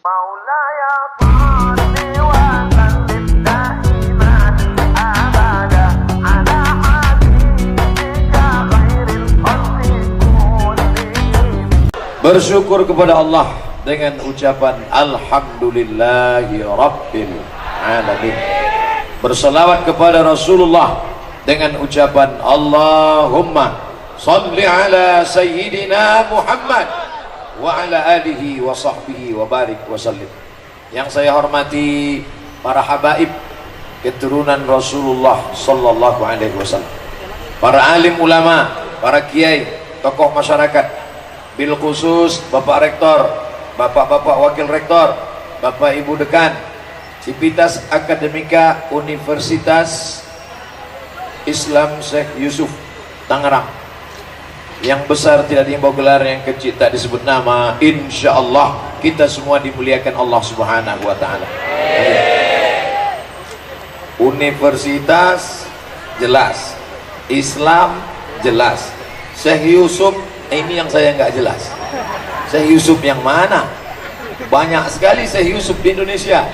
مولاي صل وسلم دائما ابدا على حبيبك خير الخلق كلهم. Bersyukur kepada Allah dengan ucapan Alhamdulillahi Rabbil Alamin. Berselawat kepada Rasulullah dengan ucapan Allahumma salli ala Sayyidina Muhammad wa ala alihi wa sahbihi wa barik wa sallim. Yang saya hormati para habaib keturunan Rasulullah sallallahu alaihi wasallam, para alim ulama, para kiai, tokoh masyarakat, bil khusus Bapak Rektor, Bapak-bapak Wakil Rektor, Bapak Ibu Dekan Sivitas Akademika Universitas Islam Syekh Yusuf Tangerang. Yang besar tidak diimbau gelar, yang kecil tak disebut nama. Insya Allah kita semua dimuliakan Allah Subhanahu wa Ta'ala. Universitas jelas, Islam jelas. Syekh Yusuf ini yang saya nggak jelas. Syekh Yusuf yang mana? Banyak sekali Syekh Yusuf di Indonesia,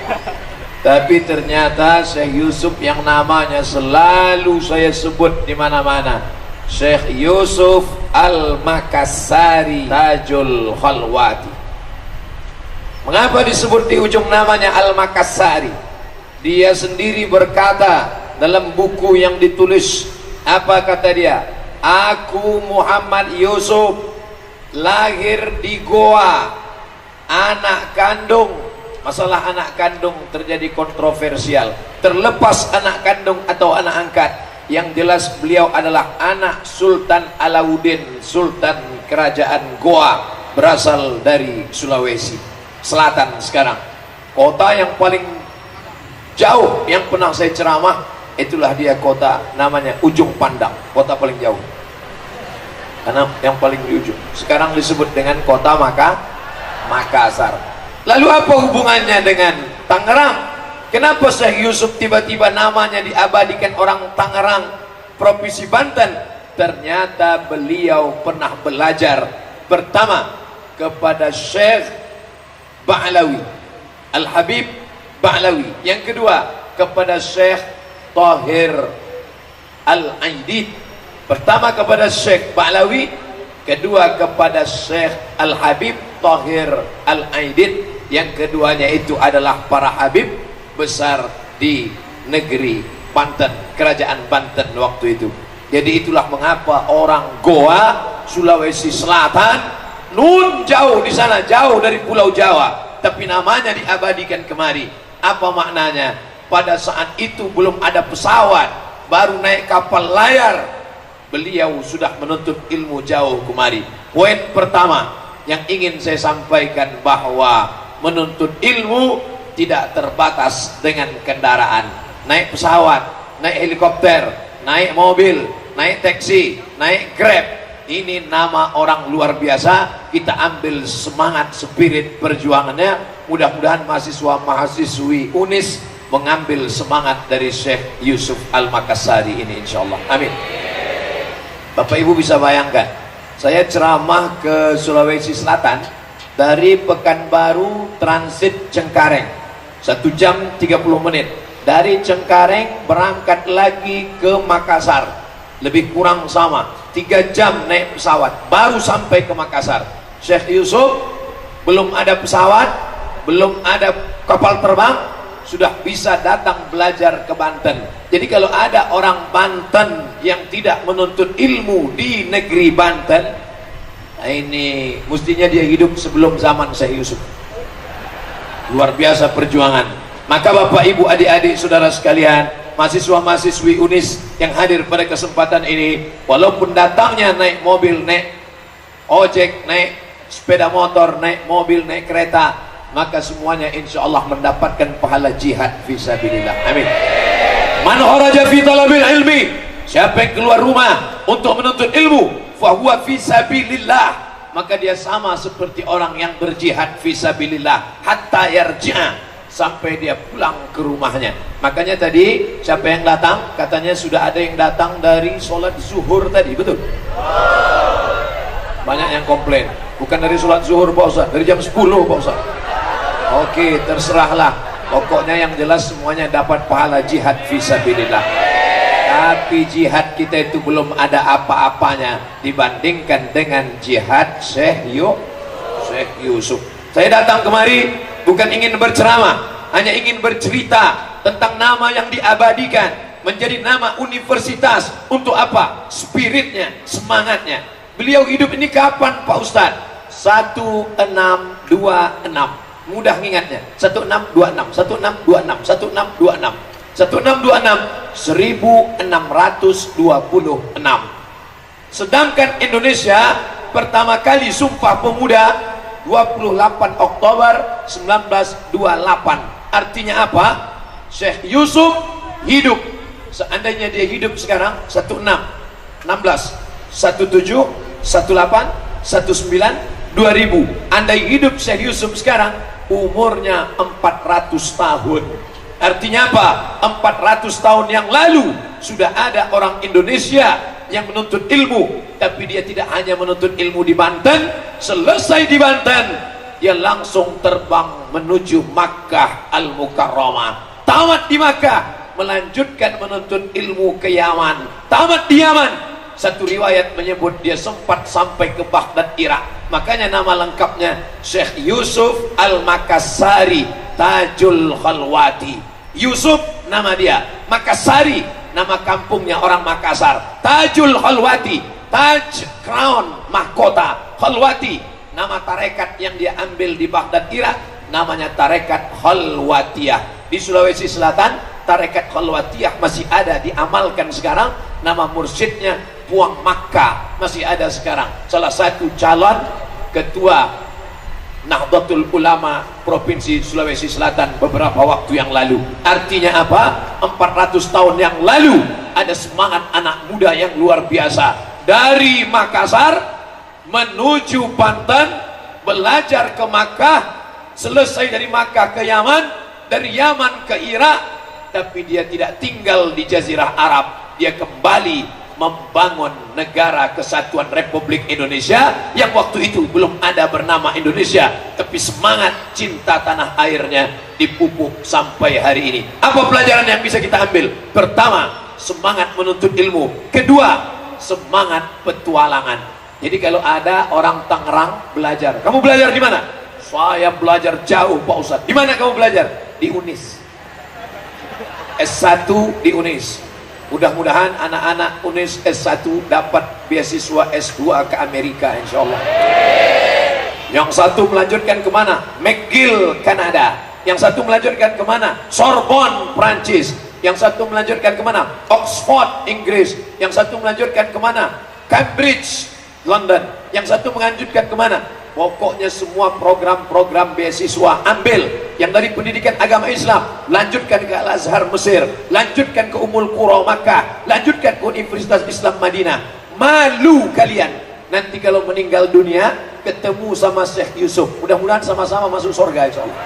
tapi ternyata Syekh Yusuf yang namanya selalu saya sebut di mana-mana, Syekh Yusuf Al-Makassari Tajul Khalwati. Mengapa disebut di ujung namanya Al-Makassari? Dia sendiri berkata dalam buku yang ditulis, apa kata dia? Aku Muhammad Yusuf lahir di Goa, anak kandung. Masalah anak kandung terjadi kontroversial, terlepas anak kandung atau anak angkat. Yang jelas beliau adalah anak Sultan Alauddin, Sultan Kerajaan Goa, berasal dari Sulawesi Selatan sekarang. Kota yang paling jauh yang pernah saya ceramah, itulah dia kota, namanya Ujung Pandang, kota paling jauh, karena yang paling di ujung. Sekarang disebut dengan kota Makassar. Lalu apa hubungannya dengan Tangerang? Kenapa Syekh Yusuf tiba-tiba namanya diabadikan orang Tangerang, Provinsi Banten? Ternyata beliau pernah belajar pertama kepada Syekh Ba'lawi, Al-Habib Ba'lawi. Yang kedua kepada Syekh Tahir Al-Aidid. Pertama kepada Syekh Ba'lawi, kedua kepada Syekh Al-Habib Tahir Al-Aidid. Yang keduanya itu adalah para habib besar di negeri Banten, kerajaan Banten waktu itu. Jadi itulah mengapa orang Goa, Sulawesi Selatan, nun jauh di sana, jauh dari Pulau Jawa, tapi namanya diabadikan kemari. Apa maknanya? Pada saat itu belum ada pesawat, baru naik kapal layar, beliau sudah menuntut ilmu jauh kemari. Poin pertama yang ingin saya sampaikan, bahwa menuntut ilmu tidak terbatas dengan kendaraan. Naik pesawat, naik helikopter, naik mobil, naik taksi, naik grab, ini nama orang luar biasa. Kita ambil semangat, spirit perjuangannya. Mudah-mudahan mahasiswa-mahasiswi UNIS mengambil semangat dari Syekh Yusuf Al-Makassari ini, insya Allah. Amin. Bapak Ibu bisa bayangkan, saya ceramah ke Sulawesi Selatan dari Pekanbaru transit Cengkareng, 1 jam 30 menit. Dari Cengkareng berangkat lagi ke Makassar, lebih kurang sama 3 jam naik pesawat baru sampai ke Makassar. Syekh Yusuf belum ada pesawat, belum ada kapal terbang, sudah bisa datang belajar ke Banten. Jadi kalau ada orang Banten yang tidak menuntut ilmu di negeri Banten, ini mestinya dia hidup sebelum zaman Syekh Yusuf. Luar biasa perjuangan. Maka Bapak Ibu, adik-adik, saudara sekalian, mahasiswa-mahasiswi UNIS yang hadir pada kesempatan ini, walaupun datangnya naik mobil, naik ojek, naik sepeda motor, naik mobil, naik kereta, maka semuanya insya Allah mendapatkan pahala jihad fisabilillah. Amin. Man kharaja fi talabil ilmi, siapa yang keluar rumah untuk menuntut ilmu, fahuwa fisabilillah, maka dia sama seperti orang yang berjihad fisabilillah hatta yarji'a, sampai dia pulang ke rumahnya. Makanya tadi siapa yang datang? Katanya sudah ada yang datang dari sholat zuhur tadi, betul? Banyak yang komplain, bukan dari sholat zuhur Pak Ustaz, dari jam 10 Pak Ustaz. Oke, terserahlah. Pokoknya yang jelas semuanya dapat pahala jihad fisabilillah. Tapi jihad kita itu belum ada apa-apanya dibandingkan dengan jihad Syekh Yusuf. Saya datang kemari bukan ingin berceramah, hanya ingin bercerita tentang nama yang diabadikan menjadi nama universitas. Untuk apa? Spiritnya, semangatnya. Beliau hidup ini kapan Pak Ustadz? 1626. Mudah ingatnya, 1626, 1626, 1626, 1626, 1626. Sedangkan Indonesia pertama kali Sumpah Pemuda 28 Oktober 1928. Artinya apa? Syekh Yusuf hidup. Seandainya dia hidup sekarang 16, 16, 17, 18, 19, 2000. Andai hidup Syekh Yusuf sekarang umurnya 400 tahun. Artinya apa? 400 tahun yang lalu sudah ada orang Indonesia yang menuntut ilmu, tapi dia tidak hanya menuntut ilmu di Banten. Selesai di Banten, dia langsung terbang menuju Makkah Al-Mukarramah. Tamat di Makkah, melanjutkan menuntut ilmu ke Yaman. Tamat di Yaman, satu riwayat menyebut dia sempat sampai ke Baghdad, Irak. Makanya nama lengkapnya Syekh Yusuf Al-Makassari Tajul Khalwati. Yusuf nama dia, Makassari nama kampungnya orang Makassar. Tajul Khalwati, Taj crown mahkota, Khalwati nama tarekat yang dia ambil di Baghdad, Irak, namanya tarekat Khalwatiyah. Di Sulawesi Selatan tarekat Khalwatiyah masih ada, diamalkan sekarang. Nama mursyidnya Puang Makkah, masih ada sekarang. Salah satu calon ketua Nahdlatul Ulama Provinsi Sulawesi Selatan beberapa waktu yang lalu. Artinya apa? 400 tahun yang lalu ada semangat anak muda yang luar biasa. Dari Makassar menuju Banten, belajar ke Makkah, selesai dari Makkah ke Yaman, dari Yaman ke Irak. Tapi dia tidak tinggal di Jazirah Arab, dia kembali membangun negara kesatuan Republik Indonesia yang waktu itu belum ada bernama Indonesia, tapi semangat cinta tanah airnya dipupuk sampai hari ini. Apa pelajaran yang bisa kita ambil? Pertama, semangat menuntut ilmu. Kedua, semangat petualangan. Jadi kalau ada orang Tangerang belajar, kamu belajar di mana? Saya belajar jauh Pak Ustadz. Di mana kamu belajar? Di UNIS. S1 di UNIS. Mudah-mudahan anak-anak UNIS S1 dapat beasiswa S2 ke Amerika, insya Allah. Yang satu melanjutkan kemana? McGill, Kanada. Yang satu melanjutkan kemana? Sorbonne, Prancis. Yang satu melanjutkan kemana? Oxford, Inggris. Yang satu melanjutkan kemana? Cambridge, London. Yang satu melanjutkan kemana? Pokoknya semua program-program beasiswa ambil. Yang dari pendidikan agama Islam, lanjutkan ke Al-Azhar Mesir, lanjutkan ke Ummul Qura Makkah, lanjutkan ke Universitas Islam Madinah. Malu kalian nanti kalau meninggal dunia ketemu sama Syekh Yusuf. Mudah-mudahan sama-sama masuk surga insyaallah.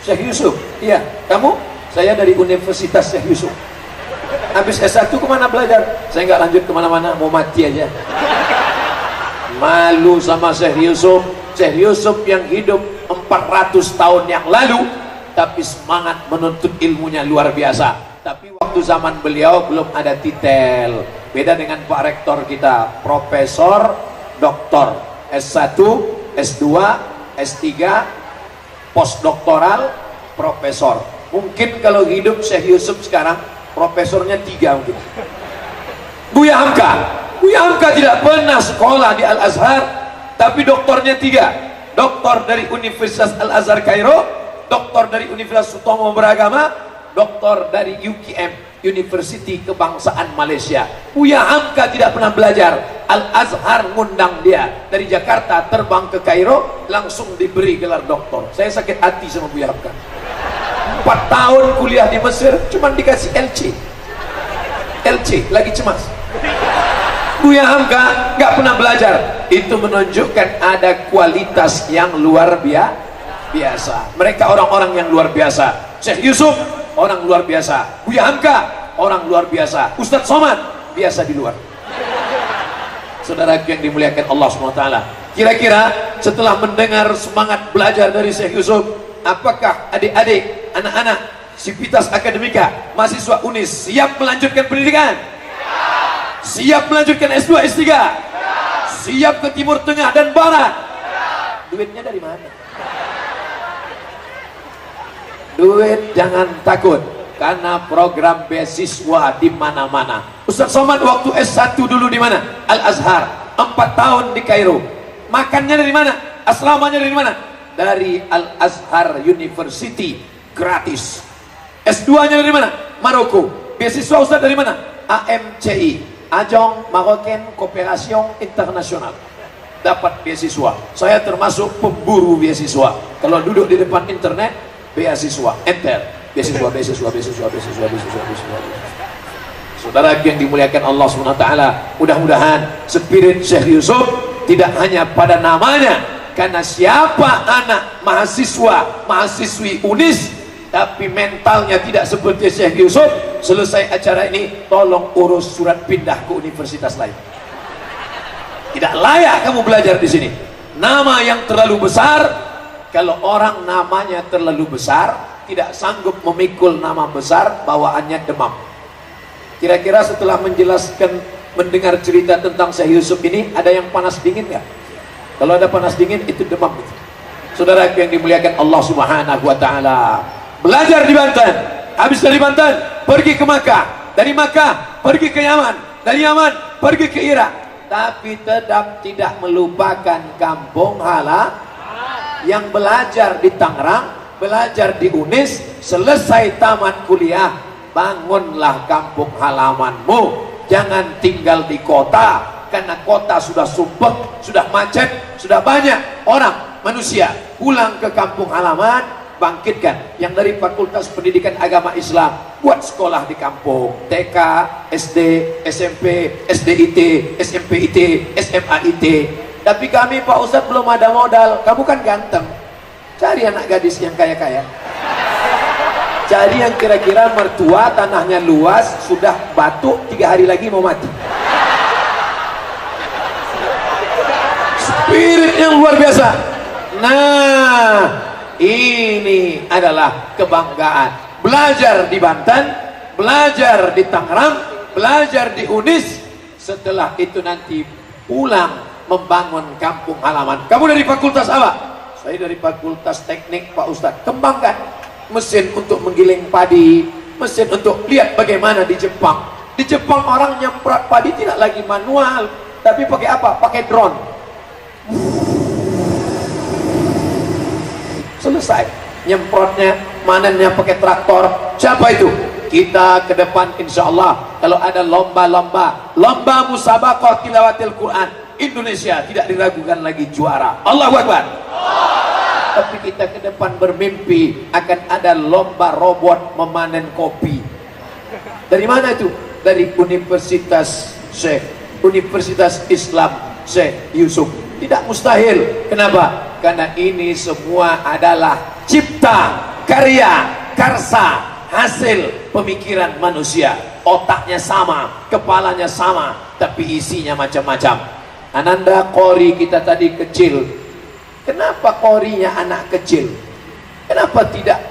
Syekh Yusuf, iya, kamu? Saya dari Universitas Syekh Yusuf. Habis S1 kemana belajar? Saya nggak lanjut kemana-mana, mau mati aja. Malu sama Syekh Yusuf. Syekh Yusuf yang hidup 400 tahun yang lalu, tapi semangat menuntut ilmunya luar biasa. Tapi waktu zaman beliau belum ada titel. Beda dengan Pak Rektor kita, Profesor, Doktor, S1, S2, S3, postdoktoral, Profesor. Mungkin kalau hidup Syekh Yusuf sekarang, Profesornya 3 mungkin. Buya Hamka. Buya Hamka tidak pernah sekolah di Al-Azhar, tapi doktornya 3. Doktor dari Universitas Al-Azhar Kairo, doktor dari Universitas Sutomo Beragama, doktor dari UKM, University Kebangsaan Malaysia. Buya Hamka tidak pernah belajar. Al-Azhar ngundang dia dari Jakarta terbang ke Kairo, langsung diberi gelar doktor. Saya sakit hati sama Buya Hamka. 4 tahun kuliah di Mesir, cuma dikasih LC. LC, lagi cemas. Buya Hamka nggak pernah belajar. Itu menunjukkan ada kualitas yang luar biasa. Mereka orang-orang yang luar biasa. Syekh Yusuf orang luar biasa. Buya Hamka orang luar biasa. Ustadz Somad biasa di luar. Saudara yang dimuliakan Allah SWT, Kira-kira setelah mendengar semangat belajar dari Syekh Yusuf, apakah adik-adik, anak-anak Sivitas Akademika, mahasiswa UNIS siap melanjutkan pendidikan? Siap melanjutkan S2, S3? Siap ke Timur Tengah dan Barat? Duitnya dari mana? Duit jangan takut, karena program beasiswa di mana-mana. Ustaz Somad waktu S1 dulu di mana? Al-Azhar, 4 tahun di Kairo. Makannya dari mana? Asramanya dari mana? Dari Al-Azhar University, gratis. S2-nya dari mana? Maroko. Beasiswa Ustaz dari mana? AMCI, Ajong Marocain Cooperation International. Dapat beasiswa. Saya termasuk pemburu beasiswa. Kalau duduk di depan internet, beasiswa, enter. Beasiswa. Saudara yang dimuliakan Allah SWT, mudah-mudahan spirit Syekh Yusuf tidak hanya pada namanya, karena siapa anak mahasiswa, mahasiswi UNIS tapi mentalnya tidak seperti Syekh Yusuf, selesai acara ini tolong urus surat pindah ke universitas lain. Tidak layak kamu belajar di sini. Nama yang terlalu besar, kalau orang namanya terlalu besar, tidak sanggup memikul nama besar, bawaannya demam. Kira-kira setelah mendengar cerita tentang Syekh Yusuf ini, ada yang panas dingin nggak? Kalau ada panas dingin, itu demam. Saudara yang dimuliakan Allah Subhanahu wa Ta'ala, belajar di Banten, habis dari Banten pergi ke Makkah, dari Makkah pergi ke Yaman, dari Yaman pergi ke Irak, tapi tetap tidak melupakan kampung halaman. Yang belajar di Tangerang, belajar di UNIS, selesai tamat kuliah, bangunlah kampung halamanmu. Jangan tinggal di kota, karena kota sudah sumpek, sudah macet, sudah banyak orang, manusia. Pulang ke kampung halaman, bangkitkan. Yang dari Fakultas Pendidikan Agama Islam, buat sekolah di kampung, TK, SD, SMP, SDIT, SMPIT, SMAIT. Tapi kami Pak Ustadz belum ada modal. Kamu kan ganteng, cari anak gadis yang kaya-kaya. Jadi yang kira-kira mertua, tanahnya luas, sudah batuk, 3 hari lagi mau mati. Spirit yang luar biasa. Nah, ini adalah kebanggaan. Belajar di Banten, belajar di Tangerang, belajar di UNIS. Setelah itu nanti pulang membangun kampung halaman. Kamu dari fakultas apa? Saya dari Fakultas Teknik Pak Ustadz. Kembangkan mesin untuk menggiling padi, mesin untuk lihat bagaimana di Jepang. Di Jepang orang nyemprot padi tidak lagi manual, tapi pakai apa? Pakai drone. Selesai nyemprotnya, manennya pakai traktor. Siapa itu? Kita ke depan insya Allah kalau ada lomba musabaqah tilawatil Quran, Indonesia tidak diragukan lagi juara. Allahu Akbar. Tapi kita ke depan bermimpi akan ada lomba robot memanen kopi. Dari mana itu? Dari Universitas Islam Syekh Yusuf. Tidak mustahil. Kenapa? Karena ini semua adalah cipta, karya, karsa, hasil pemikiran manusia. Otaknya sama, kepalanya sama, tapi isinya macam-macam. Ananda Qori kita tadi kecil. Kenapa Qorinya anak kecil? Kenapa tidak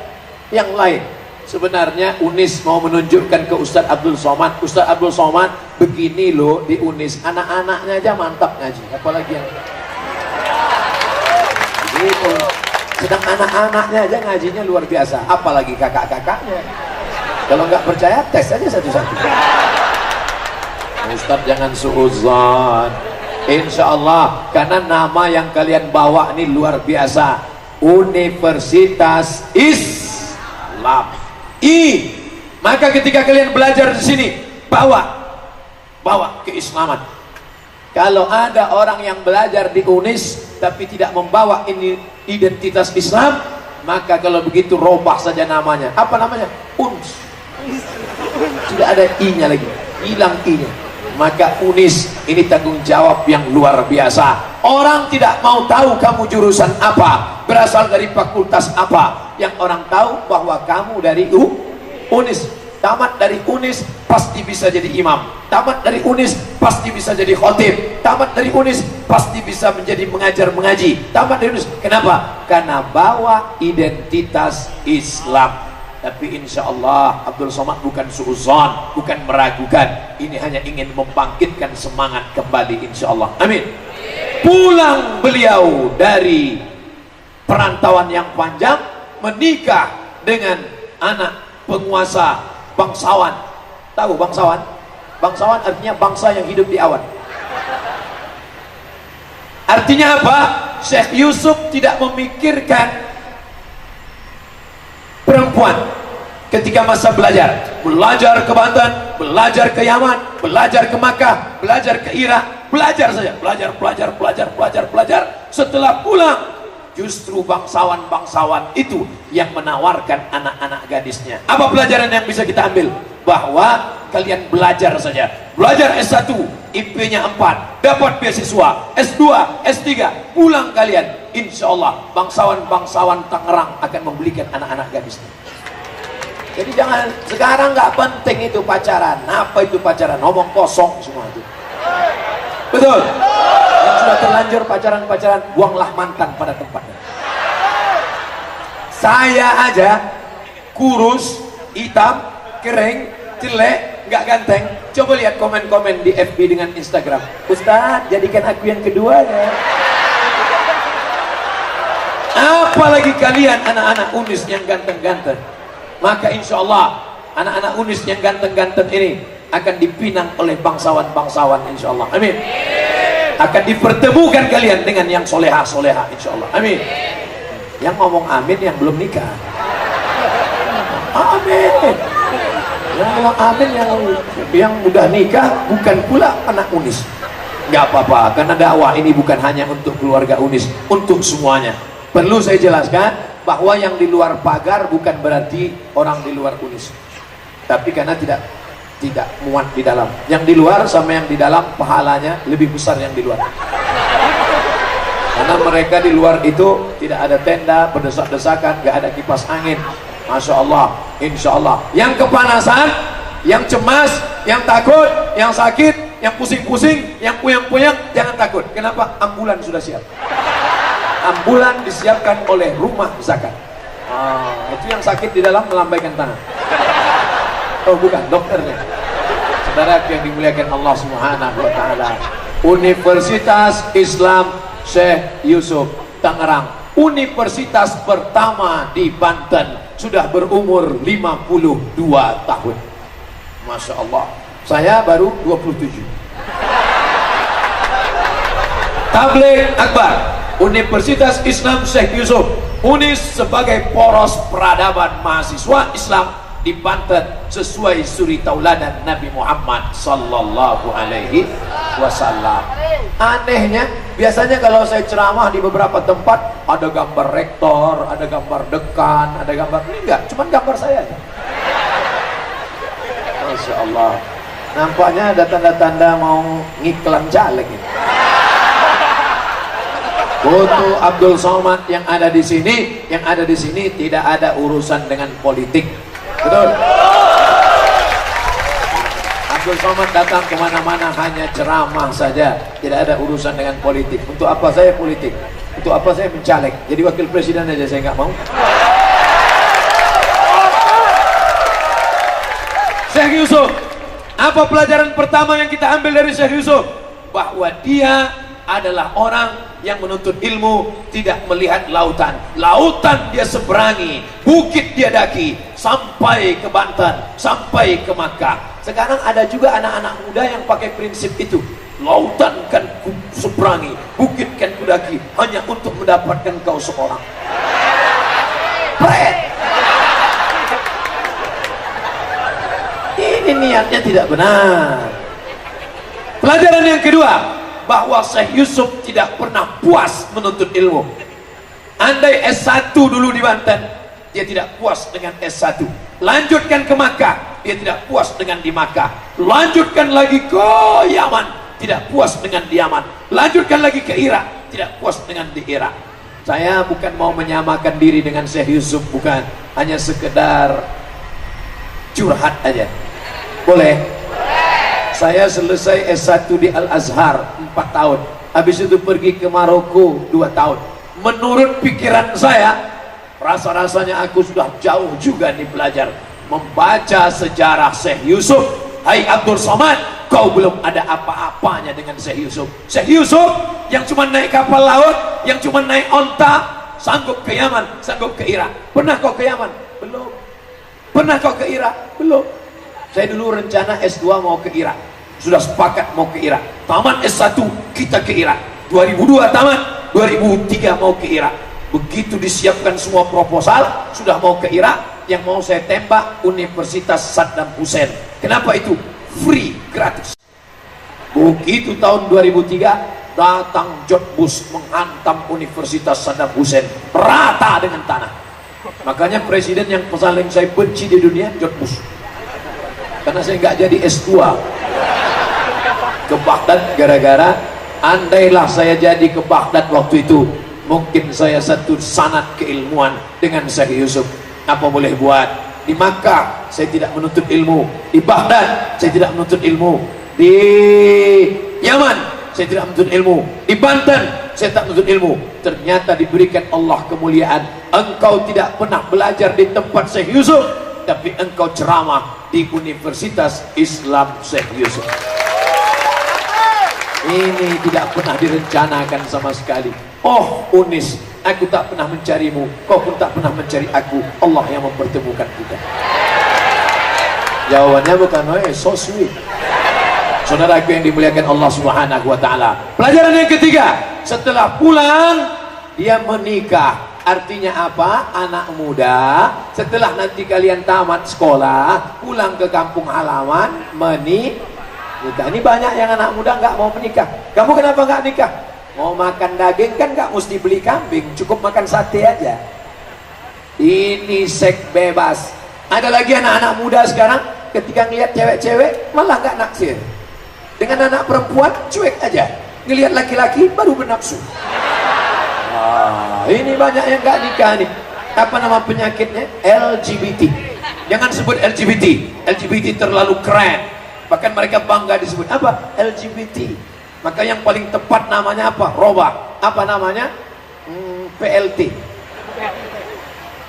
yang lain? Sebenarnya UNIS mau menunjukkan ke Ustadz Abdul Somad. Ustadz Abdul Somad begini loh di UNIS, anak-anaknya aja mantap ngaji, apalagi yang gitu. Sedang anak-anaknya aja ngajinya luar biasa, apalagi kakak-kakaknya. Kalau nggak percaya tes aja satu-satu. Ustadz jangan suuzon, insya Allah, karena nama yang kalian bawa ini luar biasa. Universitas Islam. Maka ketika kalian belajar di sini, bawa keislaman. Kalau ada orang yang belajar di UNIS tapi tidak membawa ini identitas Islam, maka kalau begitu robah saja namanya. Apa namanya? UNS. Tidak ada I-nya lagi, hilang I-nya. Maka UNIS ini tanggung jawab yang luar biasa. Orang tidak mau tahu kamu jurusan apa, berasal dari fakultas apa. Yang orang tahu bahwa kamu dari UNIS. tamat dari UNIS pasti bisa jadi imam, tamat dari UNIS pasti bisa jadi khotib, tamat dari UNIS pasti bisa menjadi mengajar mengaji, tamat dari UNIS. Kenapa? Karena bawa identitas Islam. Tapi insya Allah Abdul Somad bukan suuzon, bukan meragukan, ini hanya ingin membangkitkan semangat kembali insya Allah. Amin. Pulang beliau dari perantauan yang panjang, menikah dengan anak penguasa bangsawan. Tahu bangsawan? Bangsawan artinya bangsa yang hidup di awan. Artinya apa? Syekh Yusuf tidak memikirkan perempuan ketika masa belajar ke Banten, belajar ke Yaman, belajar ke Makkah, belajar ke Irak, belajar saja, belajar. Setelah pulang, justru bangsawan-bangsawan itu yang menawarkan anak-anak gadisnya. Apa pelajaran yang bisa kita ambil? Bahwa kalian belajar saja, belajar S1, IP-nya 4, dapat beasiswa, S2, S3, pulang kalian, insya Allah bangsawan-bangsawan Tangerang akan membelikan anak-anak gadisnya. Jadi jangan, sekarang nggak penting itu pacaran. Apa itu pacaran? Ngomong kosong semua itu. Betul. Yang sudah terlanjur pacaran-pacaran, buanglah mantan pada tempatnya. Saya aja kurus, hitam, kering, jelek, nggak ganteng. Coba lihat komen-komen di FB dengan Instagram. Ustaz, jadikan aku yang kedua ya. Apalagi kalian anak-anak UNIS yang ganteng-ganteng. Maka insya Allah anak-anak UNIS yang ganteng-ganteng ini akan dipinang oleh bangsawan-bangsawan insya Allah. Amin. Akan dipertemukan kalian dengan yang soleha-soleha insya Allah. Amin. Yang ngomong amin yang belum nikah. Amin. Yang ngomong amin yang udah nikah bukan pula anak UNIS. Gak apa-apa, karena dakwah ini bukan hanya untuk keluarga UNIS, untuk semuanya. Perlu saya jelaskan bahwa yang di luar pagar bukan berarti orang di luar UNIS, tapi karena tidak muat di dalam. Yang di luar sama yang di dalam pahalanya lebih besar yang di luar, karena mereka di luar itu tidak ada tenda, berdesak-desakan, gak ada kipas angin. Masya Allah, insya Allah. Yang kepanasan, yang cemas, yang takut, yang sakit, yang pusing-pusing, yang puyeng-puyeng, jangan takut. Kenapa? Ambulan sudah siap. Ambulan disiapkan oleh rumah zakat. Itu yang sakit di dalam melambaikan tangan. Oh bukan, dokternya. Saudara yang dimuliakan Allah Subhanahu wa taala. Universitas Islam Syekh Yusuf Tangerang, universitas pertama di Banten, sudah berumur 52 tahun. Masya Allah. Saya baru 27. Tabligh Akbar, Universitas Islam Syekh Yusuf, UNIS sebagai poros peradaban mahasiswa Islam di Banten sesuai suri tauladan Nabi Muhammad sallallahu alaihi wasallam. Anehnya, biasanya kalau saya ceramah di beberapa tempat ada gambar rektor, ada gambar dekan, ada gambar, ini enggak, cuman gambar saya aja. Masya Allah. Nampaknya ada tanda-tanda mau ngiklan caleg ini. Foto Abdul Somad yang ada di sini, tidak ada urusan dengan politik. Betul. Abdul Somad datang kemana-mana hanya ceramah saja, tidak ada urusan dengan politik. Untuk apa saya politik? Untuk apa saya mencaleg? Jadi wakil presiden aja saya nggak mau. Syekh Yusuf, apa pelajaran pertama yang kita ambil dari Syekh Yusuf? Bahwa dia adalah orang yang menuntut ilmu, tidak melihat lautan. Lautan dia seberangi, bukit dia daki, sampai ke Banten, sampai ke Makkah. Sekarang ada juga anak-anak muda yang pakai prinsip itu. Lautan kan ku seberangi, bukit kan ku daki, hanya untuk mendapatkan kau seorang. Ini niatnya tidak benar. Pelajaran yang kedua, bahwa Syekh Yusuf tidak pernah puas menuntut ilmu. Andai S1 dulu di Banten, dia tidak puas dengan S1. Lanjutkan ke Makkah, dia tidak puas dengan di Makkah. Lanjutkan lagi ke Yaman, tidak puas dengan di Yaman. Lanjutkan lagi ke Irak, tidak puas dengan di Irak. Saya bukan mau menyamakan diri dengan Syekh Yusuf, bukan. Hanya sekedar curhat aja. Boleh? Saya selesai S1 di Al-Azhar 4 tahun. Habis itu pergi ke Maroko 2 tahun. Menurut pikiran saya, rasa-rasanya aku sudah jauh juga nih belajar. Membaca sejarah Syekh Yusuf. Hai Abdul Somad, kau belum ada apa-apanya dengan Syekh Yusuf. Syekh Yusuf yang cuma naik kapal laut, yang cuma naik onta, sanggup ke Yaman, sanggup ke Irak. Pernah kau ke Yaman? Belum. Pernah kau ke Irak? Belum. Saya dulu rencana S2 mau ke Irak. Sudah sepakat mau ke Irak. Tamat S1 kita ke Irak. 2002 tamat, 2003 mau ke Irak. Begitu disiapkan semua proposal, sudah mau ke Irak. Yang mau saya tembak Universitas Saddam Hussein. Kenapa itu? Free, gratis. Begitu tahun 2003 datang George Bush menghantam Universitas Saddam Hussein rata dengan tanah. Makanya presiden yang paling saya benci di dunia George Bush. Karena saya nggak jadi S2 ke Baghdad gara-gara andailah saya jadi ke Baghdad waktu itu, mungkin saya satu sanad keilmuan dengan Syekh Yusuf. Apa boleh buat? Di Makkah saya tidak menuntut ilmu, di Baghdad saya tidak menuntut ilmu, di Yaman saya tidak menuntut ilmu, di Banten saya tak menuntut ilmu. Ternyata diberikan Allah kemuliaan. Engkau tidak pernah belajar di tempat Syekh Yusuf, tapi engkau ceramah di Universitas Islam Syekh Yusuf. Ini tidak pernah direncanakan sama sekali. Oh Unis, aku tak pernah mencarimu, kau pun tak pernah mencari aku. Allah yang mempertemukan kita. Jawabannya bukan so sweet. Saudaraku yang dimuliakan Allah Subhanahu wa taala. Pelajaran yang ketiga, setelah pulang dia menikah. Artinya apa? Anak muda setelah nanti kalian tamat sekolah, pulang ke kampung halaman, menikah. Ini banyak yang anak muda nggak mau menikah. Kamu kenapa nggak nikah? Mau makan daging kan nggak mesti beli kambing, cukup makan sate aja. Ini seks bebas. Ada lagi anak-anak muda sekarang ketika ngelihat cewek-cewek malah nggak naksir. Dengan anak perempuan cuek aja. Ngelihat laki-laki baru bernafsu. Ini banyak yang nggak nikah nih. Apa nama penyakitnya? LGBT. Jangan sebut LGBT. LGBT terlalu keren. Bahkan mereka bangga disebut apa? LGBT. Maka yang paling tepat namanya apa? Roba. Apa namanya? PLT.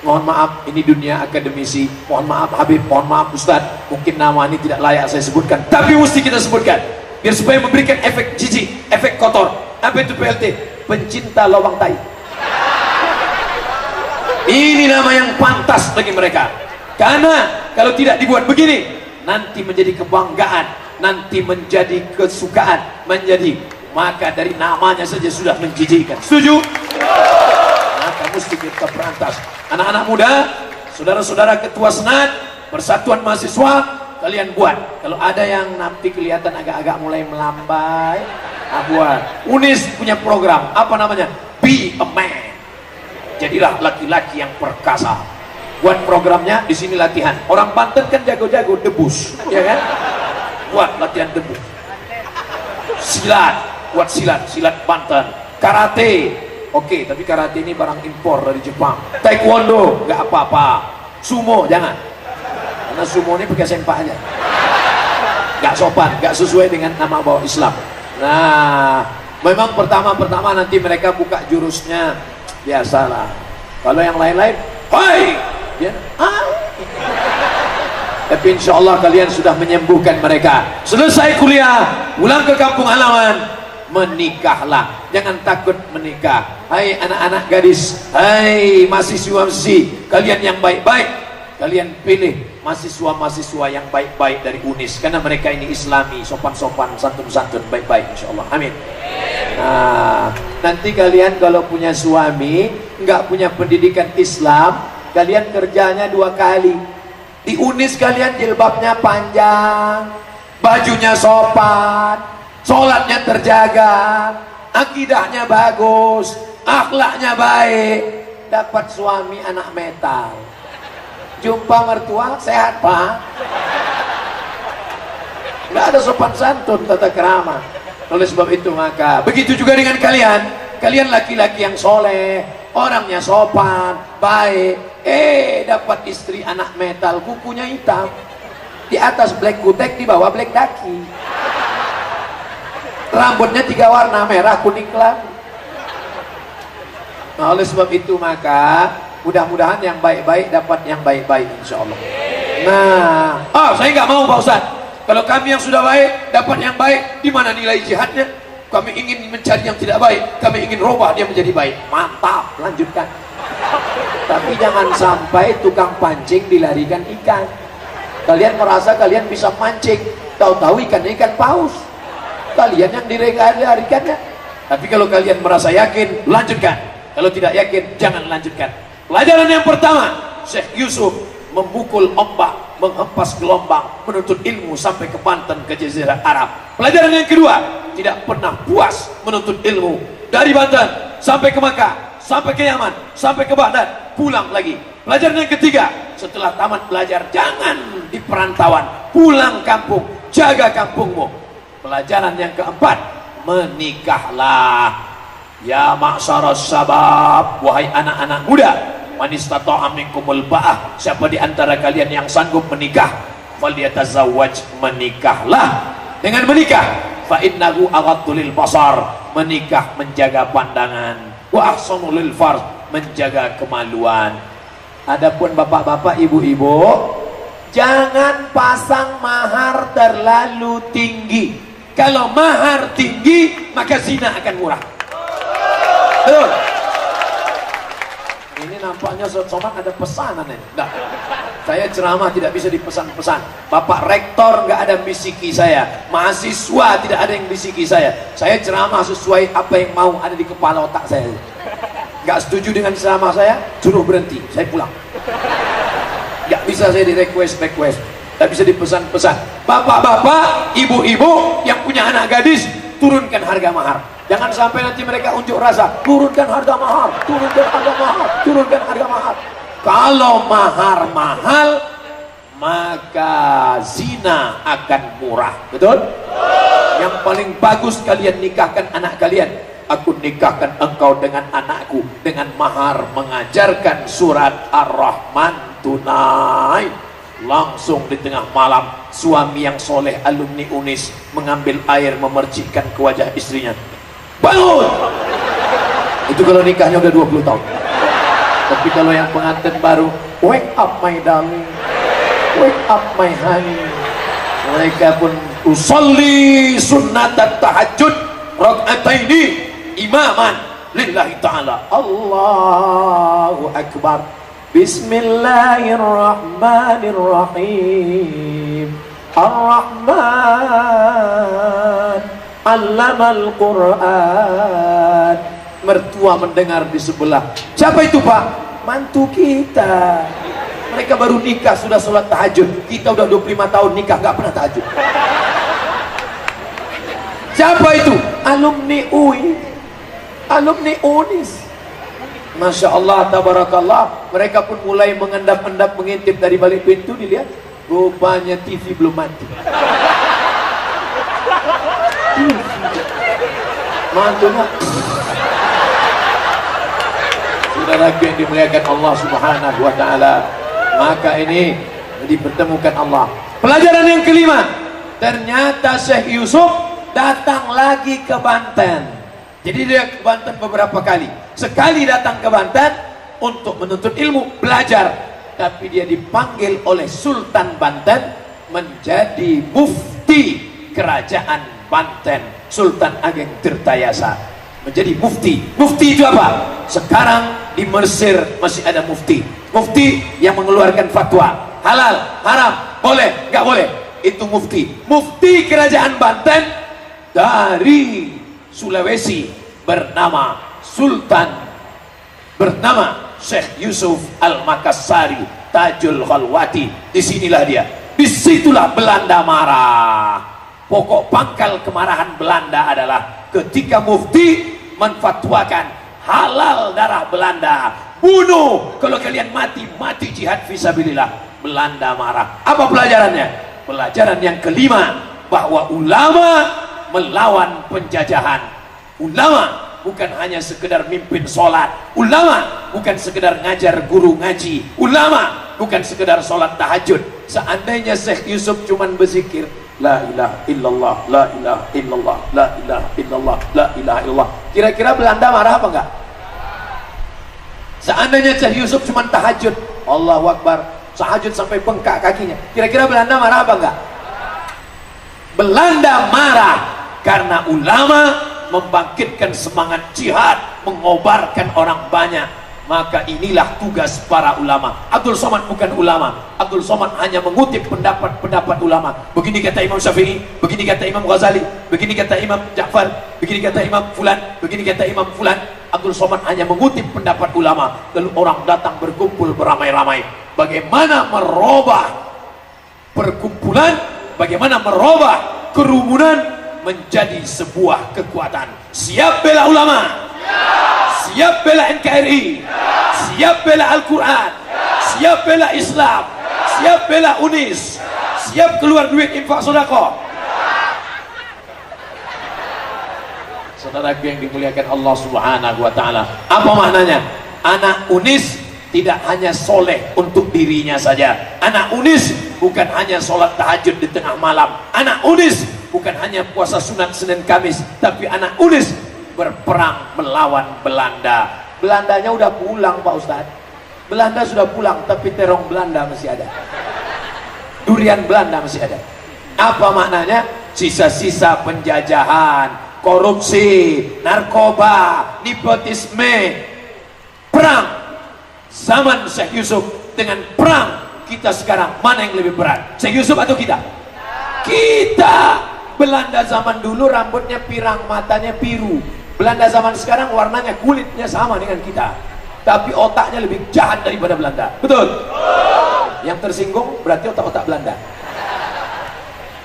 Mohon maaf, ini dunia akademisi. Mohon maaf Habib, mohon maaf Ustadz. Mungkin nama ini tidak layak saya sebutkan, tapi mesti kita sebutkan. Biar supaya memberikan efek jijik, efek kotor. Apa itu PLT? Pencinta lubang tai. Ini nama yang pantas bagi mereka. Karena kalau tidak dibuat begini, nanti menjadi kebanggaan, nanti menjadi kesukaan, maka dari namanya saja sudah menjijikkan. Setuju? Maka mesti kita berantas. Anak-anak muda, saudara-saudara ketua senat, persatuan mahasiswa, kalian buat. Kalau ada yang nanti kelihatan agak-agak mulai melambai, buat. Unis punya program, apa namanya? Be a man. Jadilah laki-laki yang perkasa. Buat programnya, di sini latihan. Orang Banten kan jago-jago debus, ya kan? Buat latihan debus. Silat, buat silat Banten. Karate, oke, tapi karate ini barang impor dari Jepang. Taekwondo, nggak apa-apa. Sumo, jangan. Karena sumo ini pakai sempak aja. Nggak sopan, nggak sesuai dengan nama bawa Islam. Nah, memang pertama-pertama nanti mereka buka jurusnya. Biasalah. Kalau yang lain-lain, hai! Ya, tapi insya Allah kalian sudah menyembuhkan mereka. Selesai kuliah, pulang ke kampung halaman, menikahlah. Jangan takut menikah. Hai anak-anak gadis, hai mahasiswa-mahasiswi, kalian yang baik-baik, kalian pilih mahasiswa-mahasiswa yang baik-baik dari Unis, karena mereka ini Islami, sopan-sopan, santun-santun, baik-baik insya Allah. Amin. Nah, nanti kalian kalau punya suami nggak punya pendidikan Islam, kalian kerjanya 2 kali. Di Unis kalian jilbabnya panjang, bajunya sopan, sholatnya terjaga, akidahnya bagus, akhlaknya baik, dapat suami anak metal. Jumpa mertua, sehat Pak? Nggak ada sopan santun, tata kerama. Oleh sebab itu maka begitu juga dengan kalian. Kalian laki-laki yang soleh, orangnya sopan, baik, dapat istri anak metal, kukunya hitam. di atas black kutek, di bawah black daki. Rambutnya 3 warna, merah, kuning, kelambu. Nah, oleh sebab itu maka mudah-mudahan yang baik-baik dapat yang baik-baik, insya Allah. Nah, saya nggak mau Pak Ustaz. Kalau kami yang sudah baik dapat yang baik, di mana nilai jihadnya? Kami ingin mencari yang tidak baik, kami ingin rubah dia menjadi baik. Mantap, lanjutkan. Tapi jangan sampai tukang pancing dilarikan ikan. Kalian merasa kalian bisa mancing, tahu-tahu ikan paus. Kalian yang dilarikannya. Tapi kalau kalian merasa yakin, lanjutkan. Kalau tidak yakin, jangan lanjutkan. Pelajaran yang pertama, Syekh Yusuf memukul ombak, menghempas gelombang, menuntut ilmu sampai ke Banten, ke Jazirah Arab. Pelajaran yang kedua, tidak pernah puas menuntut ilmu dari Banten sampai ke Makkah, sampai ke Yaman, sampai ke Baghdad, pulang lagi. Pelajaran yang ketiga, setelah tamat belajar jangan di perantauan, pulang kampung, jaga kampungmu. Pelajaran yang keempat, menikahlah. Ya ma'syaras sabab, wahai anak-anak muda, man istata'a minkumul ba'ah, siapa di antara kalian yang sanggup menikah, falyatazawwaj, menikahlah. Dengan menikah, fa innahu aghaddu lil basar, menikah menjaga pandangan, wa ahsanu lil farj, menjaga kemaluan. Adapun bapak-bapak, ibu-ibu, jangan pasang mahar terlalu tinggi. Kalau mahar tinggi, maka zina akan murah. Betul. Ini nampaknya sobat ada pesanan ya. Nah, saya ceramah tidak bisa dipesan-pesan. Bapak rektor nggak ada bisiki saya, mahasiswa tidak ada yang bisiki saya. Saya ceramah sesuai apa yang mau ada di kepala otak saya. Nggak setuju dengan ceramah saya, suruh berhenti, saya pulang. Nggak bisa saya di request, nggak bisa dipesan-pesan. Bapak-bapak, ibu-ibu yang punya anak gadis, turunkan harga mahar. Jangan sampai nanti mereka unjuk rasa, turunkan harga mahar, turunkan harga mahar, turunkan harga mahar. Kalau mahar mahal, maka zina akan murah. Betul? Yang paling bagus kalian nikahkan anak kalian. Aku nikahkan engkau dengan anakku dengan mahar mengajarkan surat Ar-Rahman tunai. Langsung di tengah malam, suami yang soleh alumni UNIS mengambil air memercikkan ke wajah istrinya. Bangun! Itu kalau nikahnya udah 20 tahun. Tapi kalau yang pengantin baru, wake up my darling, wake up my honey. Mereka pun usolli sunnatat tahajud raka'ataini imaman lillahi ta'ala. Allahu akbar. Bismillahirrahmanirrahim. Ar-Rahman Allamal Quran. Mertua mendengar di sebelah. Siapa itu Pak? Mantu kita. Mereka baru nikah sudah sholat tahajud. Kita udah 25 tahun nikah gak pernah tahajud. Siapa itu? Alumni UI, alumni UNIS. Masya Allah, tabarakallah. Mereka pun mulai mengendap-endap, mengintip dari balik pintu. Dilihat, rupanya TV belum mati. Mantunya. Saudaraku yang dimuliakan Allah Subhanahu wa ta'ala, maka ini dipertemukan Allah. Pelajaran yang kelima, ternyata Syekh Yusuf datang lagi ke Banten. Jadi dia ke Banten beberapa kali. Sekali datang ke Banten untuk menuntut ilmu, belajar. Tapi dia dipanggil oleh Sultan Banten menjadi mufti kerajaan Banten, Sultan Ageng Tirtayasa. Menjadi mufti. Mufti itu apa? Sekarang di Mesir masih ada mufti. Mufti yang mengeluarkan fatwa halal, haram, boleh, nggak boleh. Itu mufti. Mufti kerajaan Banten dari Sulawesi bernama Sultan, bernama Syekh Yusuf Al-Makassari Tajul Khalwati. Disinilah dia. Disitulah Belanda marah. Pokok pangkal kemarahan Belanda adalah ketika mufti menfatwakan halal darah Belanda, bunuh, kalau kalian mati, mati jihad fisabilillah. Belanda marah. Apa pelajarannya? Pelajaran yang kelima, bahwa ulama melawan penjajahan. Ulama bukan hanya sekedar mimpin sholat, ulama bukan sekedar ngajar guru ngaji, ulama bukan sekedar sholat tahajud, Seandainya Syekh Yusuf cuman berzikir la ilaha illallah, la ilaha illallah, la ilaha illallah, la ilaha illallah, kira-kira Belanda marah apa enggak? Seandainya Syekh Yusuf cuman tahajud Allahu Akbar, tahajud sampai bengkak kakinya, kira-kira Belanda marah apa enggak? Belanda marah karena ulama membangkitkan semangat jihad, mengobarkan orang banyak. Maka inilah tugas para ulama. Abdul Somad bukan ulama. Abdul Somad hanya mengutip pendapat-pendapat ulama. Begini kata Imam Syafi'i, begini kata Imam Ghazali, begini kata Imam Ja'far, begini kata Imam Fulan, begini kata Imam Fulan. Abdul Somad hanya mengutip pendapat ulama. Lalu orang datang berkumpul beramai-ramai. Bagaimana merubah perkumpulan, bagaimana merubah kerumunan menjadi sebuah kekuatan. Siap bela ulama? Siap bela NKRI, siap bela Al-Quran, siap bela Islam, siap bela UNIS, siap keluar duit infak sedekah. Saudaraku yang dimuliakan Allah Subhanahu wa Ta'ala, apa maknanya? Anak UNIS tidak hanya soleh untuk dirinya saja. Anak UNIS bukan hanya sholat tahajud di tengah malam. Anak UNIS bukan hanya puasa sunat Senin Kamis, tapi anak UNIS berperang melawan Belanda. Belandanya udah pulang Pak Ustadz. Belanda sudah pulang, tapi terong Belanda masih ada. Durian Belanda masih ada. Apa maknanya? Sisa-sisa penjajahan, korupsi, narkoba, nepotisme. Perang zaman Syekh Yusuf dengan perang kita sekarang, mana yang lebih berat? Syekh Yusuf atau kita? Kita. Belanda zaman dulu rambutnya pirang, matanya biru. Belanda zaman sekarang warnanya, kulitnya sama dengan kita, tapi otaknya lebih jahat daripada Belanda. Betul? Yang tersinggung berarti otak-otak Belanda.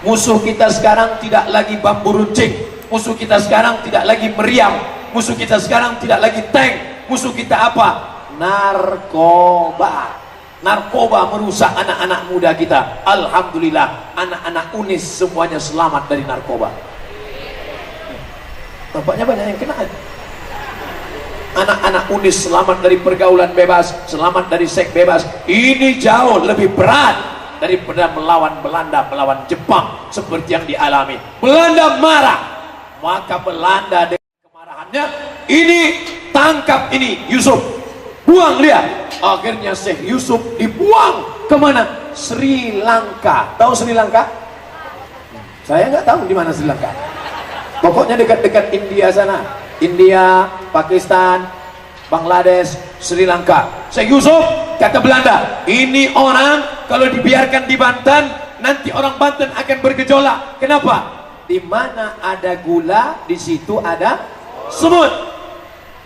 Musuh kita sekarang tidak lagi bambu runcing, musuh kita sekarang tidak lagi meriam, musuh kita sekarang tidak lagi tank. Musuh kita apa? Narkoba. Narkoba merusak anak-anak muda kita. Alhamdulillah, anak-anak UNIS semuanya selamat dari narkoba. Nampaknya banyak yang kena. Anak-anak UNIS selamat dari pergaulan bebas, selamat dari seks bebas. Ini jauh lebih berat daripada melawan Belanda, melawan Jepang seperti yang dialami. Belanda marah, maka Belanda dengan kemarahannya ini tangkap ini Yusuf, buang dia. Akhirnya Syekh Yusuf dibuang kemana? Sri Lanka. Tahu Sri Lanka? Saya nggak tahu di mana Sri Lanka. Pokoknya dekat-dekat India sana. India, Pakistan, Bangladesh, Sri Lanka. Syekh Yusuf, kata Belanda, ini orang kalau dibiarkan di Banten, nanti orang Banten akan bergejolak. Kenapa? Di mana ada gula, di situ ada semut.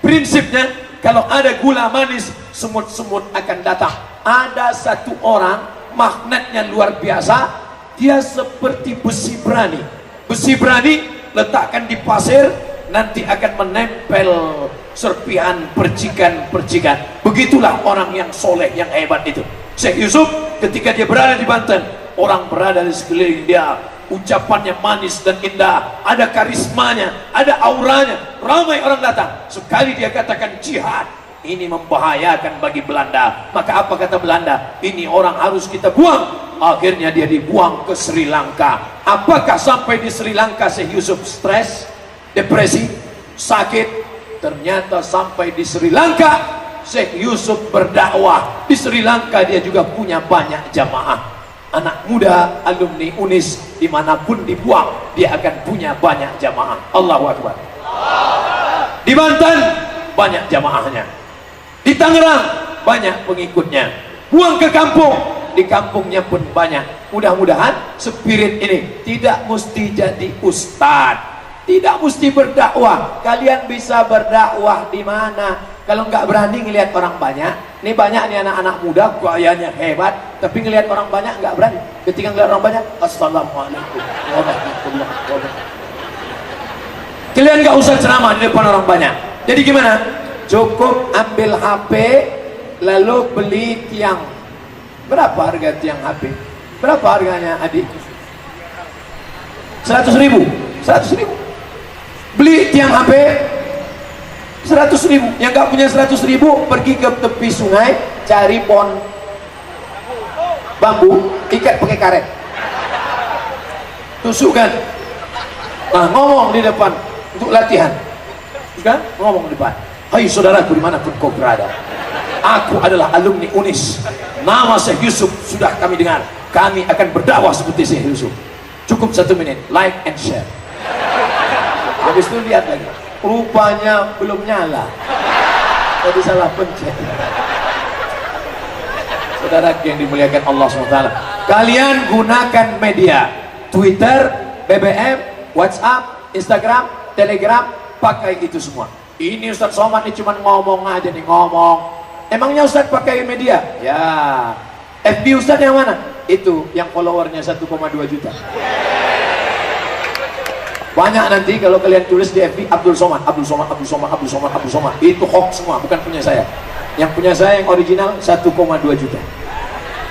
Prinsipnya, kalau ada gula manis, semut-semut akan datang. Ada satu orang, magnetnya luar biasa, dia seperti besi berani. Besi berani, letakkan di pasir, nanti akan menempel serpihan percikan-percikan. Begitulah orang yang soleh, yang hebat itu. Syekh Yusuf ketika dia berada di Banten, orang berada di sekeliling dia, ucapannya manis dan indah, ada karismanya, ada auranya, ramai orang datang. Sekali dia katakan jihad, ini membahayakan bagi Belanda. Maka apa kata Belanda? Ini orang harus kita buang. Akhirnya dia dibuang ke Sri Lanka. Apakah sampai di Sri Lanka Syekh Yusuf stres, depresi, sakit? Ternyata sampai di Sri Lanka Syekh Yusuf berdakwah. Di Sri Lanka dia juga punya banyak jamaah. Anak muda, alumni UNIS, dimanapun dibuang, dia akan punya banyak jamaah. Allahu Akbar. Di Banten banyak jamaahnya. Di Tangerang banyak pengikutnya. Buang ke kampung, di kampungnya pun banyak. Mudah-mudahan spirit ini tidak mesti jadi ustadz, tidak mesti berdakwah. Kalian bisa berdakwah di mana? Kalau nggak berani ngelihat orang banyak, ini banyak nih anak-anak muda, gayanya hebat, tapi ngelihat orang banyak nggak berani. Ketika ngelihat orang banyak, assalamualaikum warahmatullahi wabarakatuh. Kalian nggak usah ceramah di depan orang banyak. Jadi gimana? Cukup ambil HP, lalu beli tiang. Berapa harga tiang HP? Berapa harganya adik? 100.000. 100.000. Beli tiang HP 100.000. Yang nggak punya 100.000 pergi ke tepi sungai cari pohon bambu, ikat pakai karet, tusukkan. Nah, ngomong di depan untuk latihan, kan? Ngomong di depan. Hai saudaraku dimanapun kau berada, aku adalah alumni UNIS. Nama Syekh Yusuf sudah kami dengar. Kami akan berdakwah seperti Syekh Yusuf. Cukup 1 menit, like and share. Habis itu lihat lagi, rupanya belum nyala. Tadi salah pencet. Saudara yang dimuliakan Allah SWT, kalian gunakan media Twitter, BBM, WhatsApp, Instagram, Telegram, pakai itu semua. Ini Ustaz Somad ini cuma ngomong aja nih, ngomong. Emangnya Ustaz pakai media? Ya. FB Ustaz yang mana? Itu yang followernya 1,2 juta. Banyak nanti kalau kalian tulis di FB Abdul Somad, Abdul Somad, Abdul Somad, Abdul Somad, Abdul Somad. Itu hoax semua, bukan punya saya. Yang punya saya yang original 1,2 juta.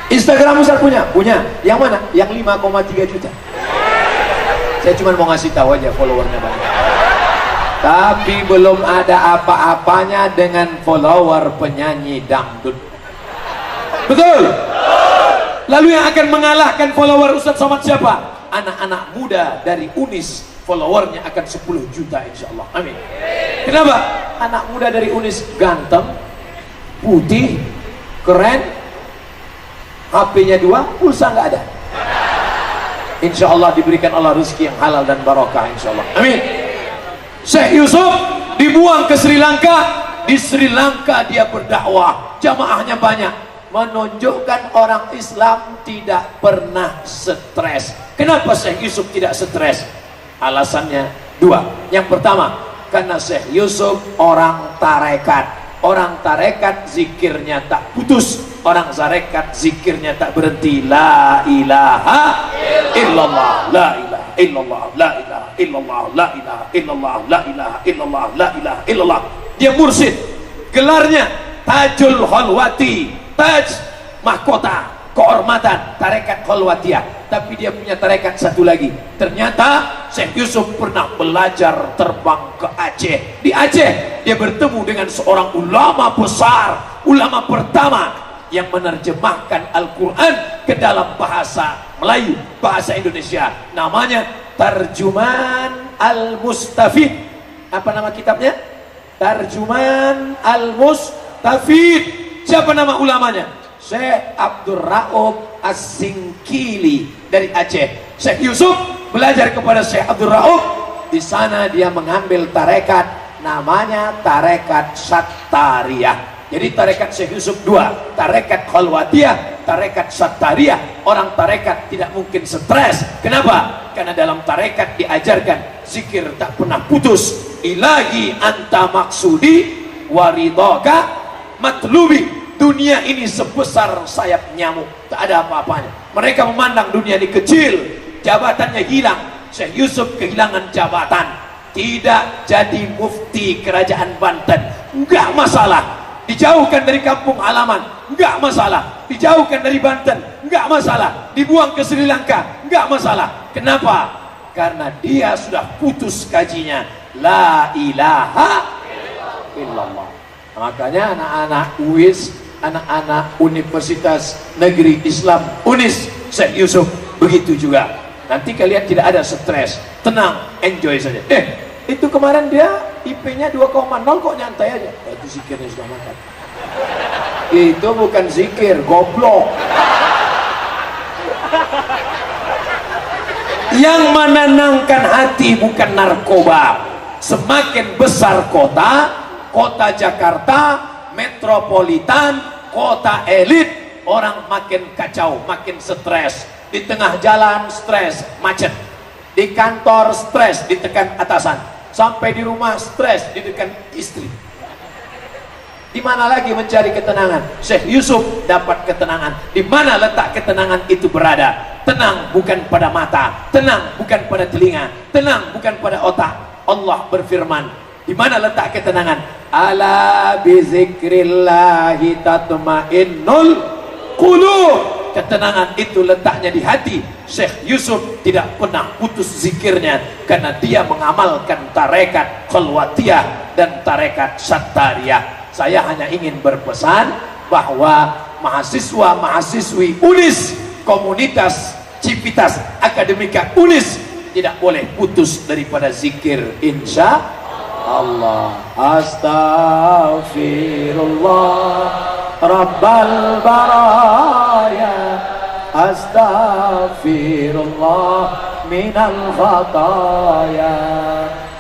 Instagram Ustaz punya? Punya. Yang mana? Yang 5,3 juta. Saya cuma mau ngasih tahu aja followernya banyak. Tapi belum ada apa-apanya dengan follower penyanyi dangdut. Betul? Lalu yang akan mengalahkan follower Ustaz Somad siapa? Anak-anak muda dari UNIS, followernya akan 10 juta insya Allah. Amin. Kenapa? Anak muda dari UNIS ganteng, putih, keren, HP-nya 2, pulsa nggak ada. Insya Allah diberikan Allah rezeki yang halal dan barokah insya Allah. Amin. Syekh Yusuf dibuang ke Sri Lanka. Di Sri Lanka dia berdakwah, jamaahnya banyak, menunjukkan orang Islam tidak pernah stres. Kenapa Syekh Yusuf tidak stres? Alasannya 2. Yang pertama, karena Syekh Yusuf orang tarekat. Orang tarekat zikirnya tak putus, orang tarekat zikirnya tak berhenti. La ilaha illallah, la ilaha illallah, la ilaha illallah, la ilaha illallah, la ilaha illallah, la ilaha illallah. Dia mursyid, gelarnya Tajul Khalwati, taj mahkota kehormatan tarekat Khalwatiyah. Tapi dia punya tarekat satu lagi. Ternyata Syekh Yusuf pernah belajar terbang ke Aceh. Di Aceh dia bertemu dengan seorang ulama besar, ulama pertama yang menerjemahkan Al-Quran ke dalam bahasa Melayu, bahasa Indonesia. Namanya Tarjuman Al-Mustafid. Apa nama kitabnya? Tarjuman Al-Mustafid. Siapa nama ulamanya? Syekh Abdul Rauf As-Singkili dari Aceh. Syekh Yusuf belajar kepada Syekh Abdul Rauf. Di sana dia mengambil tarekat, namanya tarekat Sattariyah. Jadi tarekat Syekh Yusuf 2, tarekat Khalwatiyah, tarekat Sattariyah. Orang tarekat tidak mungkin stres. Kenapa? Karena dalam tarekat diajarkan zikir tak pernah putus. Ilahi anta maksudi waridhoka matlubi. Dunia ini sebesar sayap nyamuk, tak ada apa-apanya. Mereka memandang dunia ini kecil, jabatannya hilang. Syekh Yusuf kehilangan jabatan, tidak jadi mufti kerajaan Banten, enggak masalah. Dijauhkan dari kampung halaman, enggak masalah. Dijauhkan dari Banten, enggak masalah. Dibuang ke Sri Lanka, enggak masalah. Kenapa? Karena dia sudah putus kajinya. La ilaha illallah. Makanya anak-anak UIS, anak-anak Universitas Negeri Islam UNIS, Syekh Yusuf begitu juga. Nanti kalian tidak ada stres, tenang, enjoy saja. Itu kemarin dia IP-nya 2,0 kok nyantai aja. Itu zikirnya sudah makan. Itu bukan zikir, goblok. Yang menenangkan hati bukan narkoba. Semakin besar kota, kota Jakarta, metropolitan, kota elit, orang makin kacau, makin stres. Di tengah jalan stres, macet. Di kantor stres, ditekan atasan. Sampai di rumah stres, ditekan istri. Di mana lagi mencari ketenangan? Syekh Yusuf dapat ketenangan. Di mana letak ketenangan itu berada? Tenang bukan pada mata, tenang bukan pada telinga, tenang bukan pada otak. Allah berfirman, di mana letak ketenangan? Ala bizikrillahi tatmainnul qulub. Ketenangan itu letaknya di hati. Syekh Yusuf tidak pernah putus zikirnya karena dia mengamalkan tarekat Khalwatiyah dan tarekat Sattariyah. Saya hanya ingin berpesan bahwa mahasiswa-mahasiswi UNIS komunitas Civitas Akademika Unis tidak boleh putus daripada zikir insya Allah. Astaghfirullah Rabbal baraya, astaghfirullah minal khataya.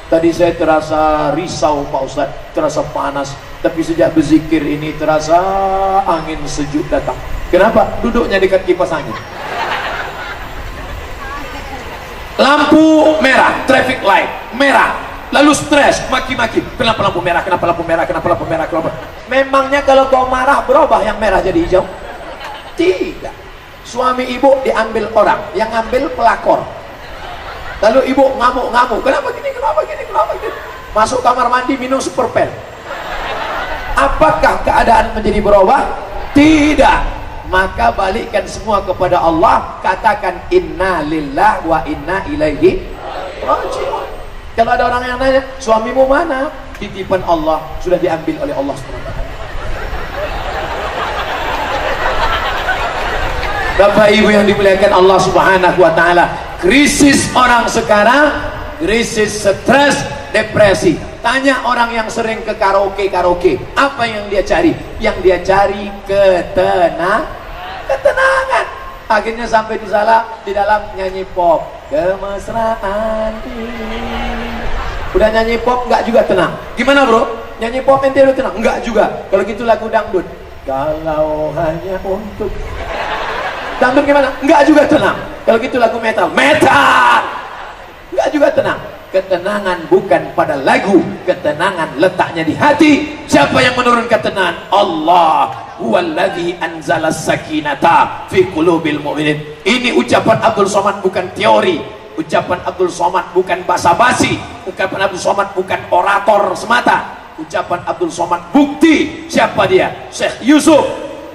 Tadi saya terasa risau Pak Ustaz, terasa panas, tapi sejak berzikir ini terasa angin sejuk datang. Kenapa? Duduknya dekat kipas angin. Lampu merah, traffic light merah, lalu stres, maki-maki. Kenapa lampu merah? Kenapa lampu merah? Kenapa lampu merah? Kenapa? Memangnya kalau kau marah berubah yang merah jadi hijau? Tidak. Suami ibu diambil orang, yang ambil pelakor. Lalu ibu ngamuk-ngamuk, kenapa gini, kenapa gini, kenapa gini. Masuk kamar mandi minum superpen. Apakah keadaan menjadi berubah? Tidak. Maka balikkan semua kepada Allah, katakan inna lillah wa inna ilaihi raji'un. Kalau ada orang yang nanya, suamimu mana? Titipan Allah, sudah diambil oleh Allah SWT. Bapak Ibu yang dimuliakan Allah Subhanahu wa taala, krisis orang sekarang, krisis stres, depresi. Tanya orang yang sering ke karaoke, apa yang dia cari? Yang dia cari ketenangan. Akhirnya sampai di dalam nyanyi pop, kemesraan ini. Udah nyanyi pop nggak juga tenang. Gimana bro? Nyanyi pop ente udah tenang? Nggak juga. Kalau gitu lagu dangdut, kalau hanya untuk dangdut gimana? Enggak juga tenang. Kalau gitu lagu metal, enggak juga tenang. Ketenangan bukan pada lagu, ketenangan letaknya di hati. Siapa yang menurunkan ketenangan? Allah. Huwallazi anzala sakinata fi qulubil mu'minin. Ini ucapan Abdul Somad, bukan teori. Ucapan Abdul Somad bukan basa-basi. Ucapan Abdul Somad bukan orator semata. Ucapan Abdul Somad bukti. Siapa dia? Syekh Yusuf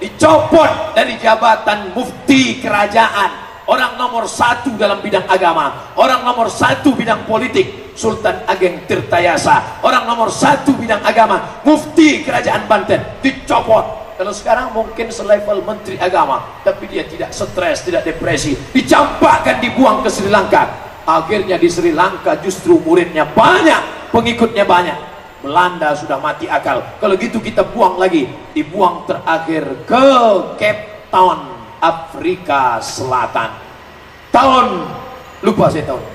dicopot dari jabatan mufti kerajaan, orang nomor 1 dalam bidang agama, orang nomor 1 bidang politik, Sultan Ageng Tirtayasa, orang nomor 1 bidang agama, mufti kerajaan Banten, dicopot. Kalau sekarang mungkin selevel menteri agama, tapi dia tidak stres, tidak depresi, dicampakkan, dibuang ke Sri Lanka. Akhirnya di Sri Lanka justru muridnya banyak, pengikutnya banyak. Belanda sudah mati akal. Kalau gitu kita buang lagi, dibuang terakhir ke Cape Town, Afrika Selatan. Lupa saya tahun.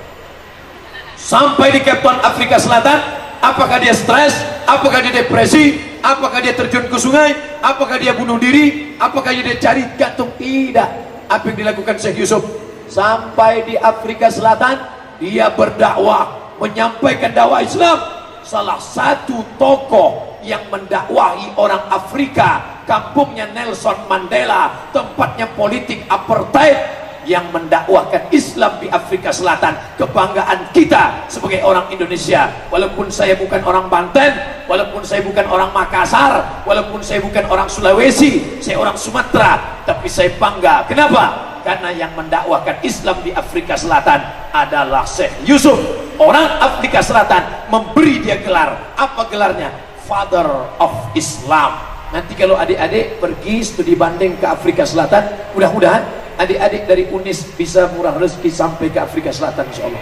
Sampai di Cape Town, Afrika Selatan, apakah dia stres? Apakah dia depresi? Apakah dia terjun ke sungai? Apakah dia bunuh diri? Apakah dia cari gantung? Tidak. Apa yang dilakukan Syekh Yusuf? Sampai di Afrika Selatan, dia berdakwah, menyampaikan dakwah Islam. Salah satu tokoh yang mendakwahi orang Afrika, kampungnya Nelson Mandela, tempatnya politik apartheid, yang mendakwahkan Islam di Afrika Selatan. Kebanggaan kita sebagai orang Indonesia. Walaupun saya bukan orang Banten, walaupun saya bukan orang Makassar, walaupun saya bukan orang Sulawesi, saya orang Sumatera, tapi saya bangga. Kenapa? Karena yang mendakwahkan Islam di Afrika Selatan adalah Syekh Yusuf. Orang Afrika Selatan memberi dia gelar. Apa gelarnya? Father of Islam. Nanti kalau adik-adik pergi studi banding ke Afrika Selatan, mudah-mudahan adik-adik dari UNIS bisa murah rezeki sampai ke Afrika Selatan, insyaallah.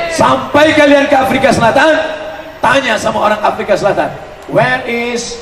Sampai kalian ke Afrika Selatan, tanya sama orang Afrika Selatan, where is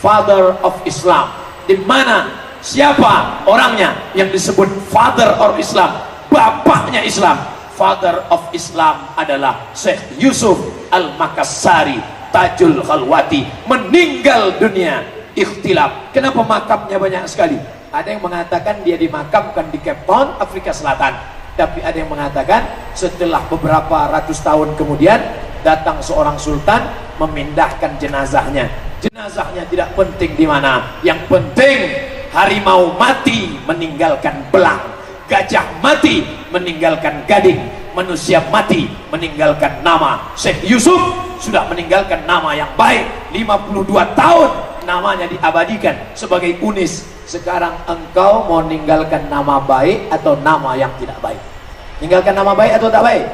Father of Islam? Di mana? Siapa orangnya yang disebut Father of Islam? Bapaknya Islam. Father of Islam adalah Syekh Yusuf Al-Makassari Tajul Khalwati, meninggal dunia ikhtilaf. Kenapa makamnya banyak sekali? Ada yang mengatakan dia dimakamkan di Cape Town, Afrika Selatan, tapi ada yang mengatakan setelah beberapa ratus tahun kemudian datang seorang sultan memindahkan jenazahnya. Jenazahnya tidak penting di mana, yang penting harimau mati meninggalkan belang, gajah mati meninggalkan gading, manusia mati meninggalkan nama. Syekh Yusuf sudah meninggalkan nama yang baik, 52 tahun namanya diabadikan sebagai UNIS. Sekarang engkau mau meninggalkan nama baik atau nama yang tidak baik? Tinggalkan nama baik atau tak baik?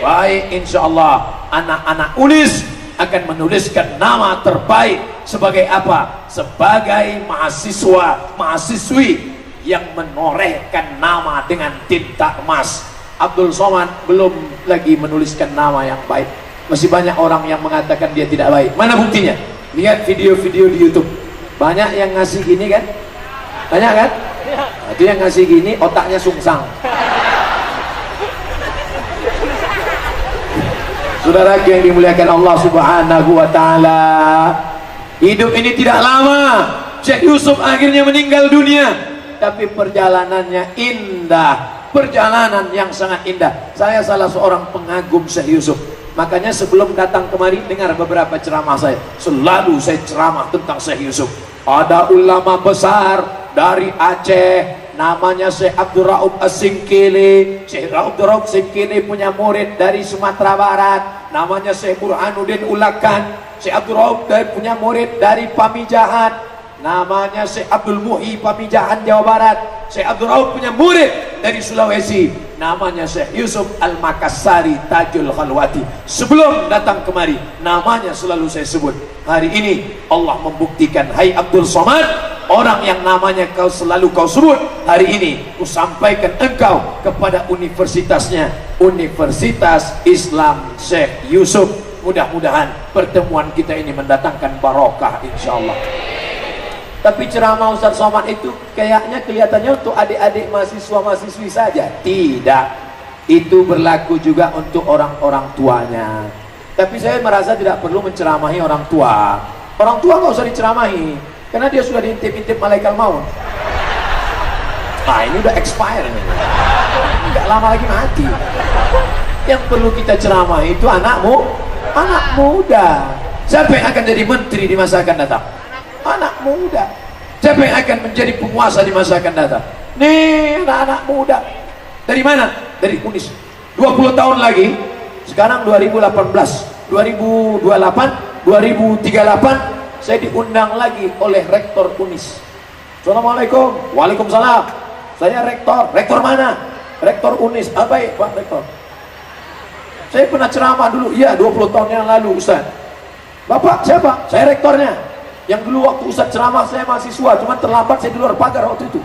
Baik, insya Allah anak-anak UNIS akan menuliskan nama terbaik. Sebagai apa? Sebagai mahasiswa, mahasiswi yang menorehkan nama dengan tinta emas. Abdul Somad belum lagi menuliskan nama yang baik. Masih banyak orang yang mengatakan dia tidak baik. Mana buktinya? Lihat video-video di YouTube. Banyak yang ngasih gini kan? Banyak kan? Nah, itu yang ngasih gini otaknya sungsang. Saudara yang dimuliakan Allah Subhanahu wa taala, hidup ini tidak lama. Syekh Yusuf akhirnya meninggal dunia, tapi perjalanannya indah, perjalanan yang sangat indah. Saya salah seorang pengagum Syekh Yusuf. Makanya sebelum datang kemari dengar beberapa ceramah saya. Selalu saya ceramah tentang Syekh Yusuf. Ada ulama besar dari Aceh, namanya Syekh Abdul Rauf As-Singkili. Syekh Abdul Rauf Singkili punya murid dari Sumatera Barat, namanya Syekh Burhanuddin Ulakan. Syekh Abdul Rauf punya murid dari Pamijahan, namanya Syekh Abdul Muhi Pamijahan Jawa Barat. Syekh Abdul Rauf punya murid dari Sulawesi, namanya Syekh Yusuf Al-Makassari Tajul Khalwati. Sebelum datang kemari namanya selalu saya sebut. Hari ini Allah membuktikan, hai Abdul Somad, orang yang namanya kau selalu kau sebut, hari ini ku sampaikan engkau kepada universitasnya, Universitas Islam Syekh Yusuf. Mudah-mudahan pertemuan kita ini mendatangkan barokah insyaallah. Tapi ceramah Ustaz Somad itu kayaknya kelihatannya untuk adik-adik mahasiswa-mahasiswi saja. Tidak, itu berlaku juga untuk orang-orang tuanya. Tapi saya merasa tidak perlu menceramahi orang tua. Orang tua nggak usah diceramahi, karena dia sudah diintip-intip malaikat maut. Nah ini udah expire nih, nggak lama lagi mati. Yang perlu kita ceramahi itu anak muda. Siapa yang akan jadi menteri di masa akan datang? Anak muda. Siapa yang akan menjadi penguasa di masa akan datang? Nih anak-anak muda. Dari mana? Dari UNIS. 20 tahun lagi, sekarang 2018, 2028, 2038, saya diundang lagi oleh rektor UNIS. Assalamualaikum. Waalaikumsalam. Saya rektor. Rektor mana? Rektor UNIS. Baik Pak Rektor. Saya pernah ceramah dulu. Iya, 20 tahun yang lalu Ustaz. Bapak siapa? Saya rektornya. Yang dulu waktu Ustaz ceramah saya mahasiswa, cuma terlambat saya di luar pagar waktu itu.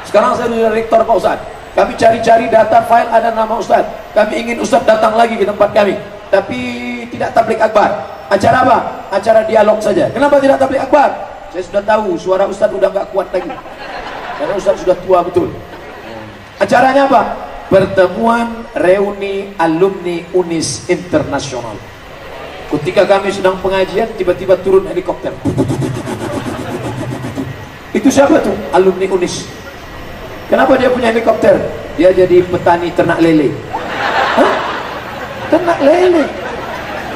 Sekarang saya sudah rektor Pak Ustaz. Kami cari-cari data file ada nama Ustaz. Kami ingin Ustaz datang lagi ke tempat kami, tapi tidak tablik akbar. Acara apa? Acara dialog saja. Kenapa tidak tablik akbar? Saya sudah tahu suara Ustaz sudah nggak kuat lagi, karena Ustaz sudah tua betul. Acaranya apa? Pertemuan reuni alumni UNIS Internasional. Ketika kami sedang pengajian, tiba-tiba turun helikopter. Itu siapa tuh? Alumni UNIS. Kenapa dia punya helikopter? Dia jadi petani ternak lele. Hah? Ternak lele?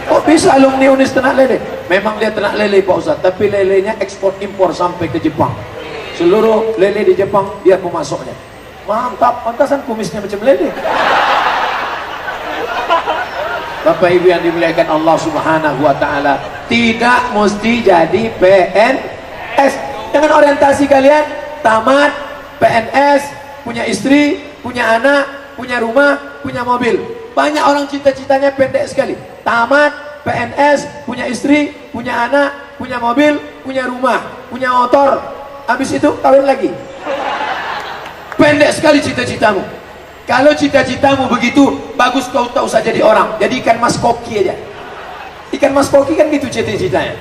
Kok bisa alumni UNIS ternak lele? Memang dia ternak lele Pak Ustaz, tapi lelenya ekspor impor sampai ke Jepang. Seluruh lele di Jepang dia pemasoknya. Mantap, pantasan kumisnya macam lele. Bapak Ibu yang dimuliakan Allah Subhanahu wa taala, tidak mesti jadi PNS. Dengan orientasi kalian tamat PNS, punya istri, punya anak, punya rumah, punya mobil. Banyak orang cita-citanya pendek sekali. Tamat PNS, punya istri, punya anak, punya mobil, punya rumah, punya motor. Habis itu kawin lagi. Pendek sekali cita-citamu. Kalau cita-citamu begitu, bagus kau tak usah jadi orang, jadi ikan mas koki aja. Ikan mas koki kan gitu cita-citanya.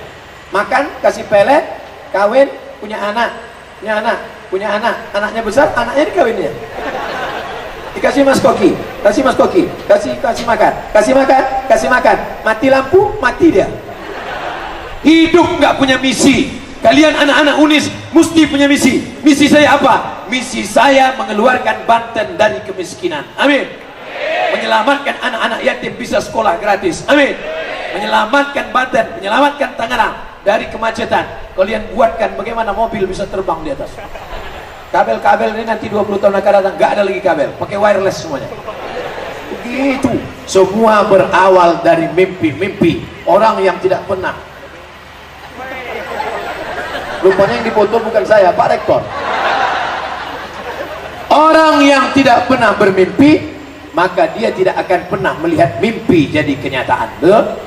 Makan, kasih pelet, kawin, punya anak, anaknya besar, anaknya dikawinnya. Dikasih mas koki, kasih makan, mati lampu, mati dia. Hidup nggak punya misi. Kalian anak-anak UNIS mesti punya misi. Misi saya apa? Misi saya mengeluarkan Banten dari kemiskinan. Amin. Menyelamatkan anak-anak yatim bisa sekolah gratis. Amin. Menyelamatkan Banten, menyelamatkan Tangerang dari kemacetan. Kalian buatkan bagaimana mobil bisa terbang di atas. Kabel-kabel ini nanti 20 tahun akan datang nggak ada lagi kabel, pakai wireless semuanya. Begitu. Semua berawal dari mimpi-mimpi orang yang tidak pernah. Rupanya yang dipoto bukan saya, Pak Rektor. Orang yang tidak pernah bermimpi, maka dia tidak akan pernah melihat mimpi jadi kenyataan. Betul?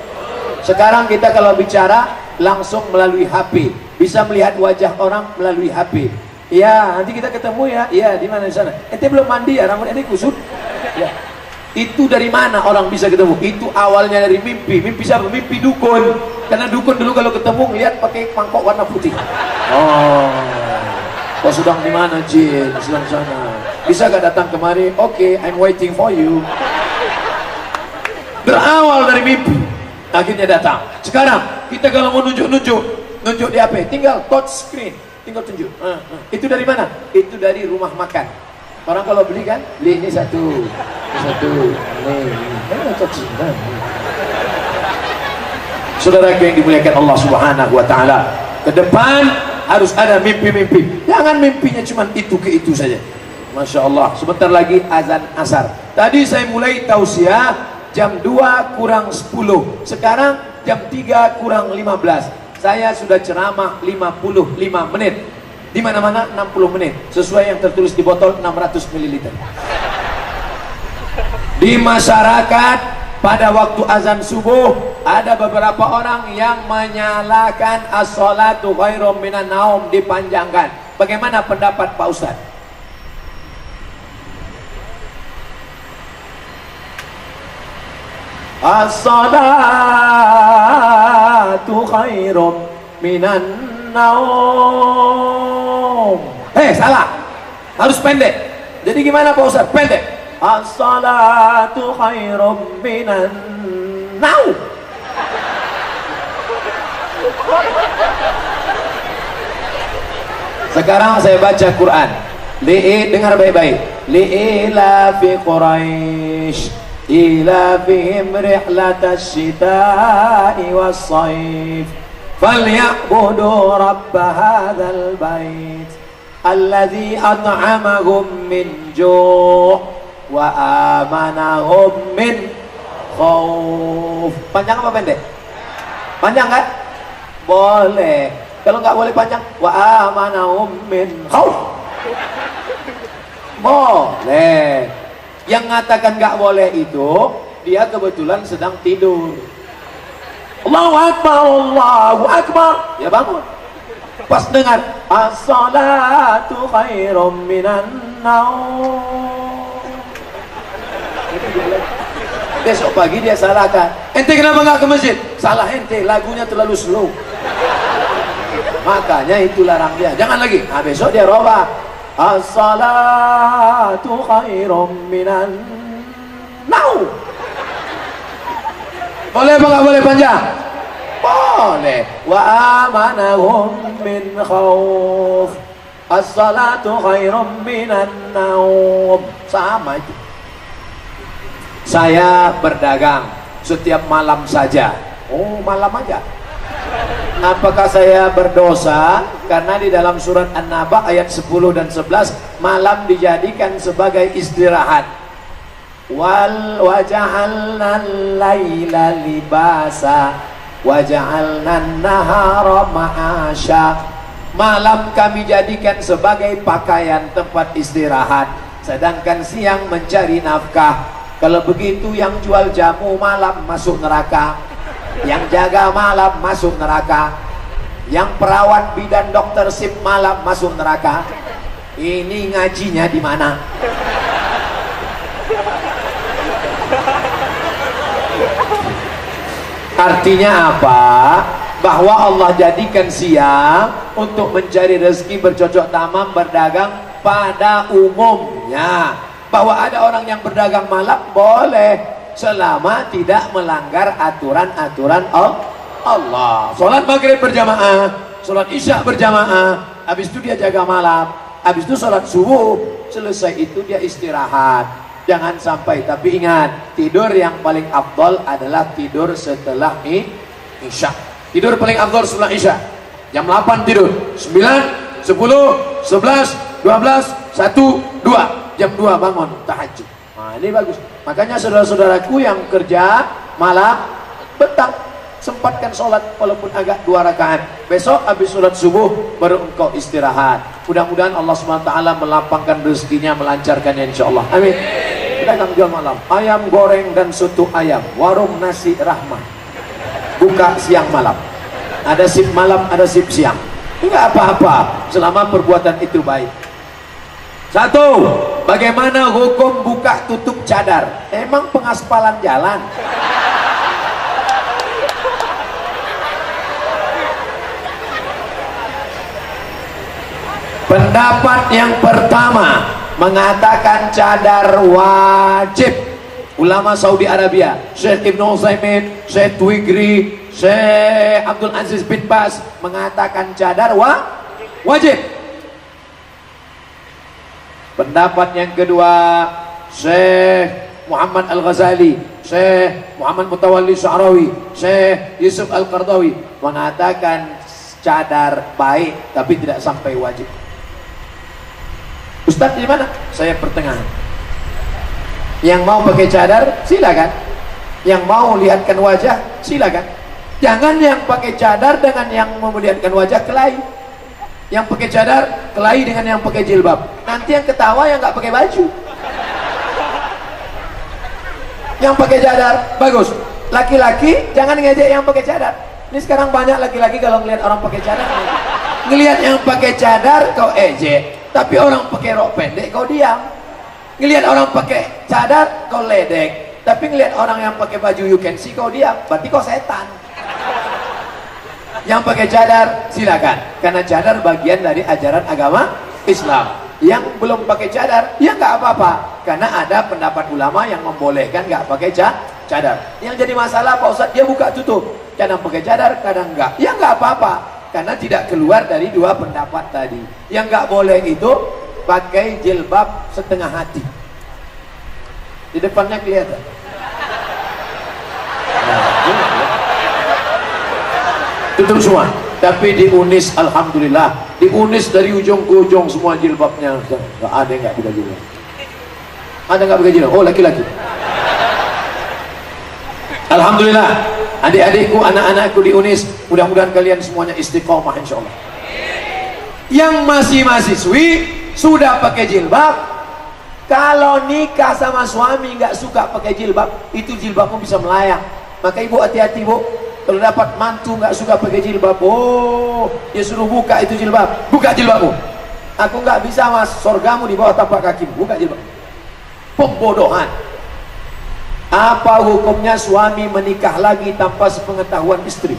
Sekarang kita kalau bicara langsung melalui HP, bisa melihat wajah orang melalui HP. Iya, nanti kita ketemu ya. Iya, di mana di sana? Ente belum mandi ya, rambut ente kusut. Ya. Itu dari mana orang bisa ketemu? Itu awalnya dari mimpi. Mimpi siapa? Mimpi dukun. Karena dukun dulu kalau ketemu lihat pakai mangkok warna putih. Oh, kau sedang di mana, Jin? Sedang sana. Bisa gak datang kemari? Oke, I'm waiting for you. Berawal dari mimpi, akhirnya datang. Sekarang kita kalau mau nunjuk di HP, tinggal touch screen, tinggal tunjuk. Itu dari mana? Itu dari rumah makan. Orang kalau beli kan, beli ini satu, ini. Saudara yang dimuliakan Allah Subhanahu Wa Taala, ke depan harus ada mimpi-mimpi. Jangan mimpinya cuma itu ke itu saja. Masya Allah. Sebentar lagi azan asar. Tadi saya mulai tausiah jam 2 kurang 10. Sekarang jam 3 kurang 15. Saya sudah ceramah 55 menit. Di mana-mana 60 menit. Sesuai yang tertulis di botol 600 ml. Di masyarakat pada waktu azan subuh ada beberapa orang yang menyalakan as-salatu khairum minan naum, dipanjangkan. Bagaimana pendapat Pak Ustaz? As-salatu khairum minan naum. Salah. Harus pendek. Jadi gimana Pak Ustaz? Pendek. As-salatu khairum minan naum. Sekarang saya baca Quran. Dengar baik-baik. Li'ila fi Quraisy ila fihim rihlatash shita'i was-sayf falyabudu rabb hadzal bait alladzi at'amahum min ju' wa amanahum min khauf. Panjang apa pendek? Panjang kan? Boleh. Kalau nggak boleh panjang, wa amanahum min khauf. Boleh. Yang mengatakan nggak boleh itu dia kebetulan sedang tidur. Allahu Akbar, Allahu Akbar. Ya bangun. Pas dengar as-salatu khairum minan naum. Besok pagi dia salahkan. Ente kenapa nggak ke masjid? Salah ente, lagunya terlalu slow. Makanya itu larang dia. Jangan lagi. Nah, besok dia robah. As-salatu khairum minan naum. Boleh apa nggak boleh panjang? Boleh. Wa amanahum min khauf. As-salatu khairum minan naum. Sama itu. Saya berdagang setiap malam saja. Oh, malam aja. Apakah saya berdosa? Karena di dalam surat An-Naba ayat 10 dan 11 malam dijadikan sebagai istirahat. Waja'alna al-laila libasa waja'alna an-nahara ma'asya. Malam kami jadikan sebagai pakaian, tempat istirahat, sedangkan siang mencari nafkah. Kalau begitu yang jual jamu malam masuk neraka, yang jaga malam masuk neraka, yang perawat bidan dokter sip malam masuk neraka. Ini ngajinya di mana? Artinya apa? Bahwa Allah jadikan siang untuk mencari rezeki, bercocok tanam, berdagang pada umumnya. Bahwa ada orang yang berdagang malam boleh, selama tidak melanggar aturan-aturan Allah. Sholat maghrib berjamaah, sholat isya berjamaah, habis itu dia jaga malam, habis itu sholat subuh, selesai itu dia istirahat. Jangan sampai, tapi ingat, tidur yang paling afdol adalah tidur setelah isya. Tidur paling afdol setelah isya. Jam 8 tidur, 9, 10, 11, 12, 1, 2. Jam 2 bangun tahajud. Nah, ini bagus. Makanya saudara-saudaraku yang kerja malam, petang sempatkan sholat walaupun agak 2 rakaat. Besok habis sholat subuh baru engkau istirahat. Mudah-mudahan Allah SWT melapangkan rezekinya, melancarkannya insyaallah. Amin. Kita akan jual malam ayam goreng dan soto ayam, warung nasi Rahmah, buka siang malam. Ada sip malam, ada sip siang. Enggak apa-apa selama perbuatan itu baik. Satu, bagaimana hukum buka tutup cadar? Emang pengaspalan jalan? Pendapat yang pertama mengatakan cadar wajib. Ulama Saudi Arabia, Syekh Ibn Utsaimin, Syekh Twigri, Syekh Abdul Aziz bin Baz mengatakan cadar wajib. Pendapat yang kedua, Syekh Muhammad Al-Ghazali, Syekh Muhammad Mutawalli Sya'rawi, Syekh Yusuf Al-Qardawi mengatakan cadar baik tapi tidak sampai wajib. Ustaz di mana? Saya pertengahan. Yang mau pakai cadar silakan, yang mau lihatkan wajah silakan. Jangan yang pakai cadar dengan yang memperlihatkan wajah kelahi. Yang pakai cadar kelahi dengan yang pakai jilbab. Nanti yang ketawa yang nggak pakai baju. Yang pakai cadar bagus. Laki-laki jangan ngejek yang pakai cadar. Ini sekarang banyak laki-laki kalau ngelihat orang pakai cadar, ngelihat yang pakai cadar kau ejek, tapi orang pakai rok pendek kau diam. Ngelihat orang pakai cadar kau ledek, tapi ngelihat orang yang pakai baju you can see kau diam, berarti kau setan. Yang pakai cadar silakan, karena cadar bagian dari ajaran agama Islam. Yang belum pakai cadar ya nggak apa-apa, karena ada pendapat ulama yang membolehkan nggak pakai cadar. Yang jadi masalah Pak Ustadz, dia buka tutup, kadang pakai cadar kadang enggak, ya nggak apa-apa, karena tidak keluar dari dua pendapat tadi. Yang nggak boleh itu pakai jilbab setengah hati. Di depannya kelihatan. Tutup semua. Tapi di Unis, alhamdulillah, di Unis dari ujung ke ujung semua jilbabnya. Nggak ada yang nggak pakai jilbab. Ada nggak pakai jilbab? Oh, laki-laki. Alhamdulillah, adik-adikku, anak-anakku di Unis, mudah-mudahan kalian semuanya istiqomah insya Allah. Yang masih mahasiswi sudah pakai jilbab, kalau nikah sama suami nggak suka pakai jilbab, itu jilbabmu bisa melayang. Maka ibu hati-hati bu, kalau dapat mantu nggak suka pakai jilbab, oh dia suruh buka itu jilbab, buka jilbabmu. Aku nggak bisa mas, sorgamu di bawah tapak kakimu, buka jilbab. Pembodohan. Apa hukumnya suami menikah lagi tanpa sepengetahuan istri?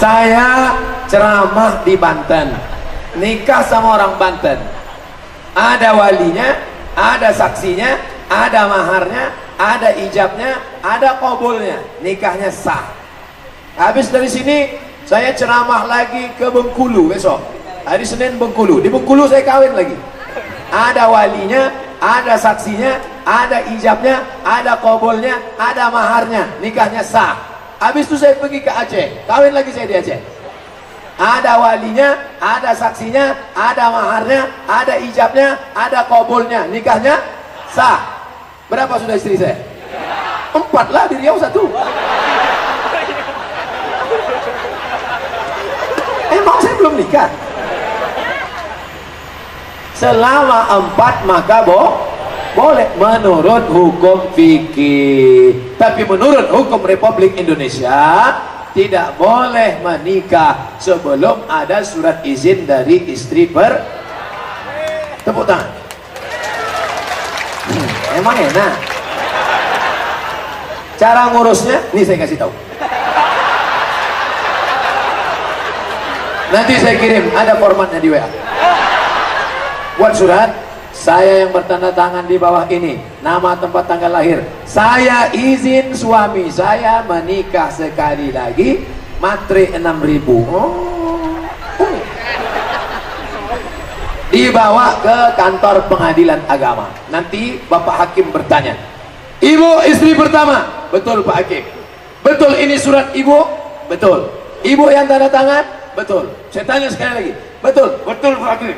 Saya ceramah di Banten, nikah sama orang Banten, ada walinya, ada saksinya, ada maharnya, ada ijabnya, ada qabulnya, nikahnya sah. Habis dari sini saya ceramah lagi ke Bengkulu besok, hari Senin Bengkulu. Di Bengkulu saya kawin lagi, ada walinya, ada saksinya, ada ijabnya, ada qabulnya, ada maharnya, nikahnya sah. Habis itu saya pergi ke Aceh, kawin lagi saya di Aceh. Ada walinya, ada saksinya, ada maharnya, ada ijabnya, ada qabulnya, nikahnya sah. Berapa sudah istri saya? 4 lah, di Riau 1. Emang saya belum nikah? Selama 4 maka boleh menurut hukum fikih. Tapi menurut hukum Republik Indonesia tidak boleh menikah sebelum ada surat izin dari istri tepuk tangan. Emang enak cara ngurusnya, nih saya kasih tahu. Nanti saya kirim, ada formatnya di WA. Buat surat, saya yang bertanda tangan di bawah ini, nama, tempat, tanggal lahir. Saya izin suami saya menikah sekali lagi, matre 6.000. Dibawa ke kantor pengadilan agama. Nanti Bapak Hakim bertanya, Ibu istri pertama? Betul Pak Hakim. Betul ini surat Ibu? Betul. Ibu yang tanda tangan? Betul. Saya tanya sekali lagi, betul? Betul Pak Hakim.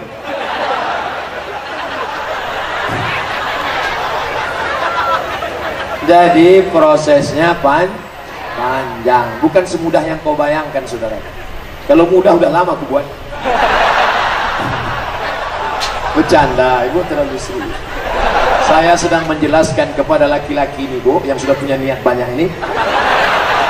Jadi prosesnya panjang, bukan semudah yang kau bayangkan saudara. Kalau mudah udah lama aku buat. Bercanda, ibu terlalu serius. Saya sedang menjelaskan kepada laki-laki ini, Bu, yang sudah punya niat banyak ini.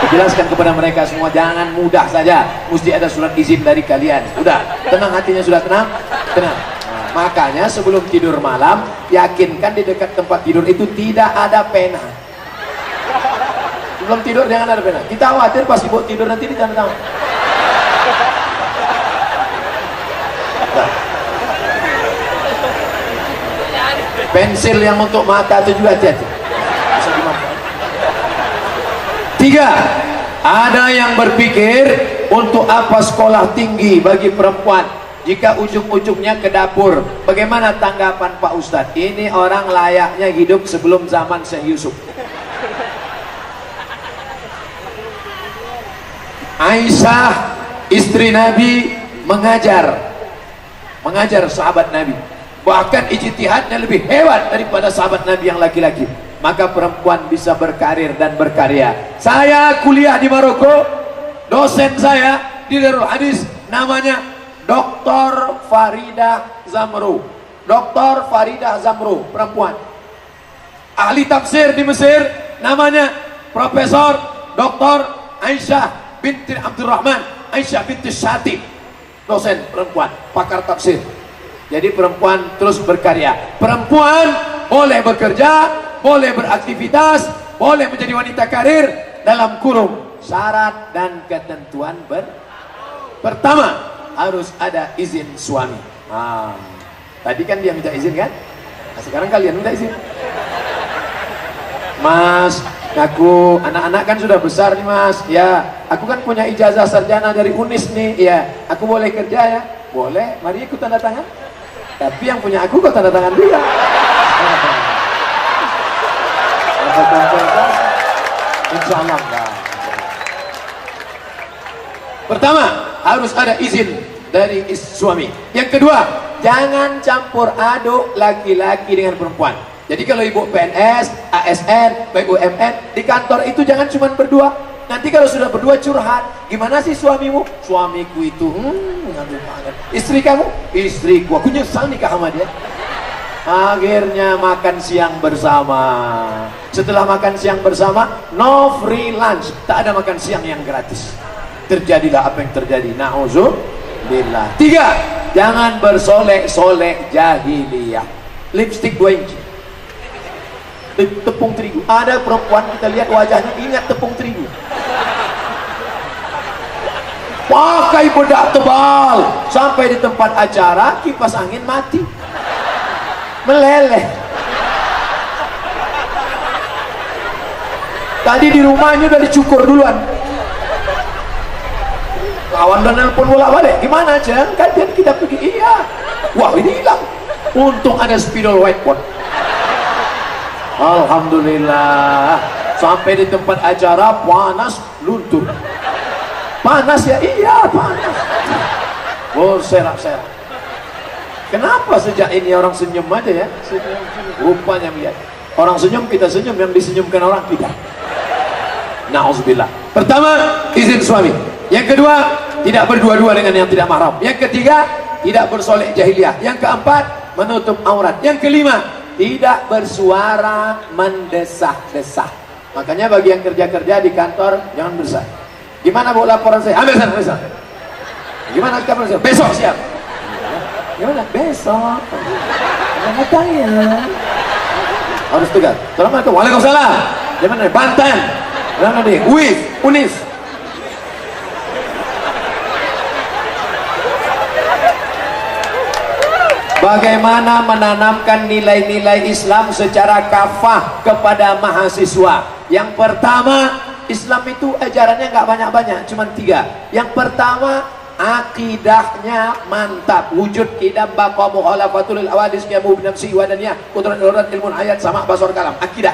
Jelaskan kepada mereka semua, jangan mudah saja, mesti ada surat izin dari kalian. Udah, tenang hatinya, sudah tenang? Tenang. Nah, makanya sebelum tidur malam, yakinkan di dekat tempat tidur itu tidak ada pena. Sebelum tidur jangan ada pena. Kita khawatir pas ibu tidur nanti ditanda-tangan. Nah. Pensil yang untuk mata itu juga hati-hati. Bisa dimanfaatkan. 3. Ada yang berpikir untuk apa sekolah tinggi bagi perempuan jika ujung-ujungnya ke dapur. Bagaimana tanggapan Pak Ustadz? Ini orang layaknya hidup sebelum zaman Syekh Yusuf. Aisyah istri Nabi mengajar sahabat Nabi, bahkan ijtihadnya lebih hebat daripada sahabat Nabi yang laki-laki. Maka perempuan bisa berkarir dan berkarya. Saya kuliah di Maroko, dosen saya di Darul Hadis namanya Dr. Faridah Zamrou. Dr. Faridah Zamrou, perempuan. Ahli tafsir di Mesir namanya Profesor Dr. Aisyah binti Abdurrahman, Aisyah binti Syatib. Dosen perempuan, pakar tafsir. Jadi perempuan terus berkarya. Perempuan boleh bekerja, boleh beraktivitas, boleh menjadi wanita karir dalam kurung syarat dan ketentuan pertama harus ada izin suami. Tadi kan dia minta izin kan? Nah, sekarang kalian minta izin. Mas, aku anak-anak kan sudah besar nih Mas. Ya, aku kan punya ijazah sarjana dari UNIS nih. Ya, aku boleh kerja ya? Boleh. Mari ikut tanda tangan. Tapi yang punya aku kok tanda tangan juga. Insya Allah enggak. Pertama, harus ada izin dari suami. Yang kedua, jangan campur aduk laki-laki dengan perempuan. Jadi kalau ibu PNS, ASN, BUMN, di kantor itu jangan cuma berdua. Nanti kalau sudah berdua curhat, gimana sih suamimu? Suamiku itu, ngadu banget. Istri kamu? Istriku, aku nyesal nikah sama dia. Akhirnya makan siang bersama. Setelah makan siang bersama, no free lunch. Tak ada makan siang yang gratis. Terjadilah apa yang terjadi. Na'udzubillah. 3. Jangan bersolek-solek jahiliyah. Lipstick 2 inci. Tepung terigu. Ada perempuan kita lihat wajahnya ingat tepung terigu. Pakai bedak tebal. Sampai di tempat acara kipas angin mati. Meleleh. Tadi di rumahnya udah dicukur duluan. Kawan dan nelpon bolak-balik. Gimana Ceng? Kan kita pergi. Iya. Wah ini hilang. Untung ada spidol whiteboard. Alhamdulillah. Sampai di tempat acara panas luntur. Panas ya? Iya panas. Oh serak-serak. Kenapa sejak ini orang senyum aja ya? Senyum. Rupanya lihat. Orang senyum kita senyum, yang disenyumkan orang kita. Na'udzubillah. Pertama, izin suami. Yang kedua, tidak berdua-dua dengan yang tidak mahram. Yang ketiga, tidak bersolek jahiliyah. Yang keempat, menutup aurat. Yang kelima, tidak bersuara mendesah-desah. Makanya bagi yang kerja-kerja di kantor, jangan besar. Gimana bu laporan saya? Ambil sana, besok. Gimana kabar saya? Besok siap. Gimana? Besok. Jangan tanya. Harus tegas. Assalamualaikum. Waalaikumsalam. Di mana? Banten. Mana nih? Unis. Bagaimana menanamkan nilai-nilai Islam secara kafah kepada mahasiswa? Yang pertama, Islam itu ajarannya nggak banyak-banyak, cuma 3. Yang pertama, akidahnya mantap. Wujud kidam baqa mukhalafatul awadis qiyamu binafsi wa daniyah qudrat ilmun ayat sama basor kalam. Akidah.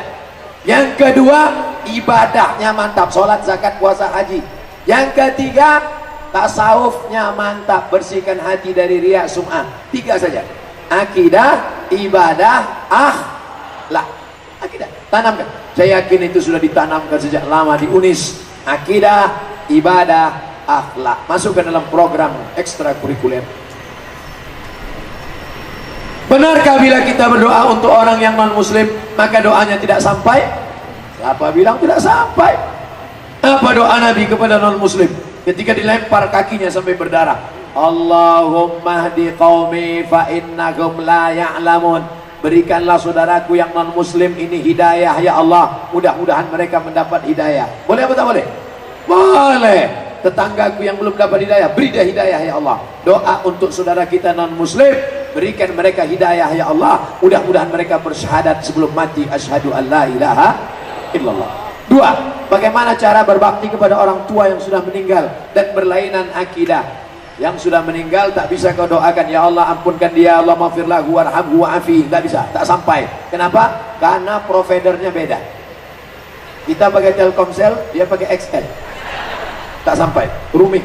Yang kedua, ibadahnya mantap. Salat, zakat, puasa, haji. Yang ketiga, tasawufnya mantap. Bersihkan hati dari riya, sum'ah. 3 saja. Akidah, ibadah, akhlak. Akidah. Tanamkan. Saya yakin itu sudah ditanamkan sejak lama di UNIS. Akidah, ibadah, akhlak. Masukkan dalam program ekstrakurikuler. Benarkah bila kita berdoa untuk orang yang non muslim maka doanya tidak sampai? Siapa bilang tidak sampai? Apa doa Nabi kepada non muslim ketika dilempar kakinya sampai berdarah? Allahumma hdi qaumi fa innahum la ya'lamun. Berikanlah saudaraku yang non muslim ini hidayah ya Allah, mudah-mudahan mereka mendapat hidayah. Boleh apa tak boleh? Boleh. Tetanggaku yang belum dapat hidayah, beri dia hidayah ya Allah. Doa untuk saudara kita non muslim, berikan mereka hidayah ya Allah, mudah-mudahan mereka bersyahadat sebelum mati, asyhadu an la ilaha illallah. Dua, bagaimana cara berbakti kepada orang tua yang sudah meninggal dan berlainan akidah? Yang sudah meninggal tak bisa kau doakan, ya Allah ampunkan dia, Allah maghfirlahu warhamhu wa'afi, tak bisa, tak sampai. Kenapa? Karena providernya beda. Kita pakai Telkomsel, dia pakai XL, tak sampai, roaming.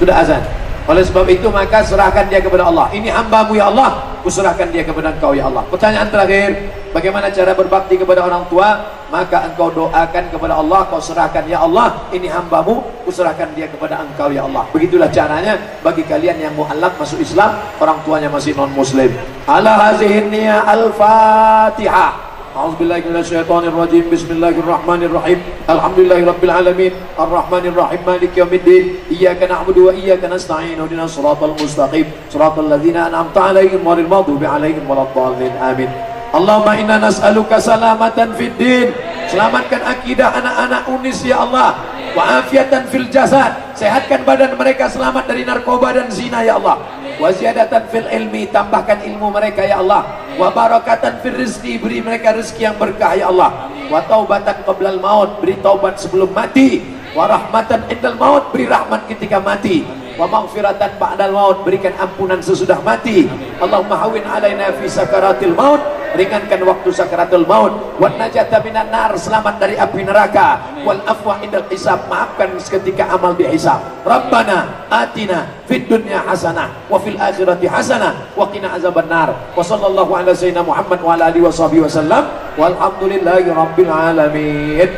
Sudah azan. Oleh sebab itu maka serahkan dia kepada Allah. Ini hambamu ya Allah, kuserahkan dia kepada engkau ya Allah. Pertanyaan terakhir, bagaimana cara berbakti kepada orang tua? Maka engkau doakan kepada Allah, kau serahkan ya Allah, ini hambamu, kuserahkan dia kepada engkau ya Allah. Begitulah caranya bagi kalian yang mu'allaq masuk Islam, orang tuanya masih non muslim. Ala hazihin niya al-Fatihah. A'udzubillahi minasyaitonir rajim. Bismillahirrahmanirrahim. Alhamdulillahi rabbil alamin. Arrahmanir rahim. Maliki yaumiddin. Iyyaka na'budu wa iyyaka nasta'in. Ihdinas siratal mustaqim. Siratal ladzina an'amta 'alaihim ghairil maghdubi 'alaihim waladdallin. Amin. Allahumma inna nas'aluka salamatan fid din. Selamatkan akidah anak-anak Unis ya Allah. Wa afiatan fil jasad. Sehatkan badan mereka, selamat dari narkoba dan zina ya Allah. Wa ziyadatan fil ilmi, tambahkan ilmu mereka ya Allah. Wa barakatan fil rizki, beri mereka rezeki yang berkah ya Allah. Wa taubatan qablal maut, beri taubat sebelum mati. Wa rahmatan indal maut, beri rahmat ketika mati. Wa maghfiratan ba'dal maut, berikan ampunan sesudah mati. Allahumma hawin alaina fi sakaratil maut, ringankan waktu sakaratul maut. Wan najata minan nar, selamat dari api neraka. Wal afwa indal hisab, maafkan ketika amal dihisab. Rabbana atina fid dunya hasanah wa fil akhirati hasanah wa qina azabannar. Wa sallallahu ala sayyidina Muhammad wa ala alihi washabihi wasallam. Walhamdulillahi rabbil alamin.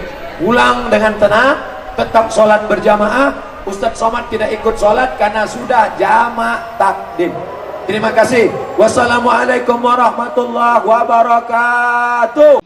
Pulang dengan tenang, tetap sholat berjamaah. Ustaz Somad tidak ikut sholat karena sudah jamak takdim. Terima kasih. Wassalamualaikum warahmatullahi wabarakatuh.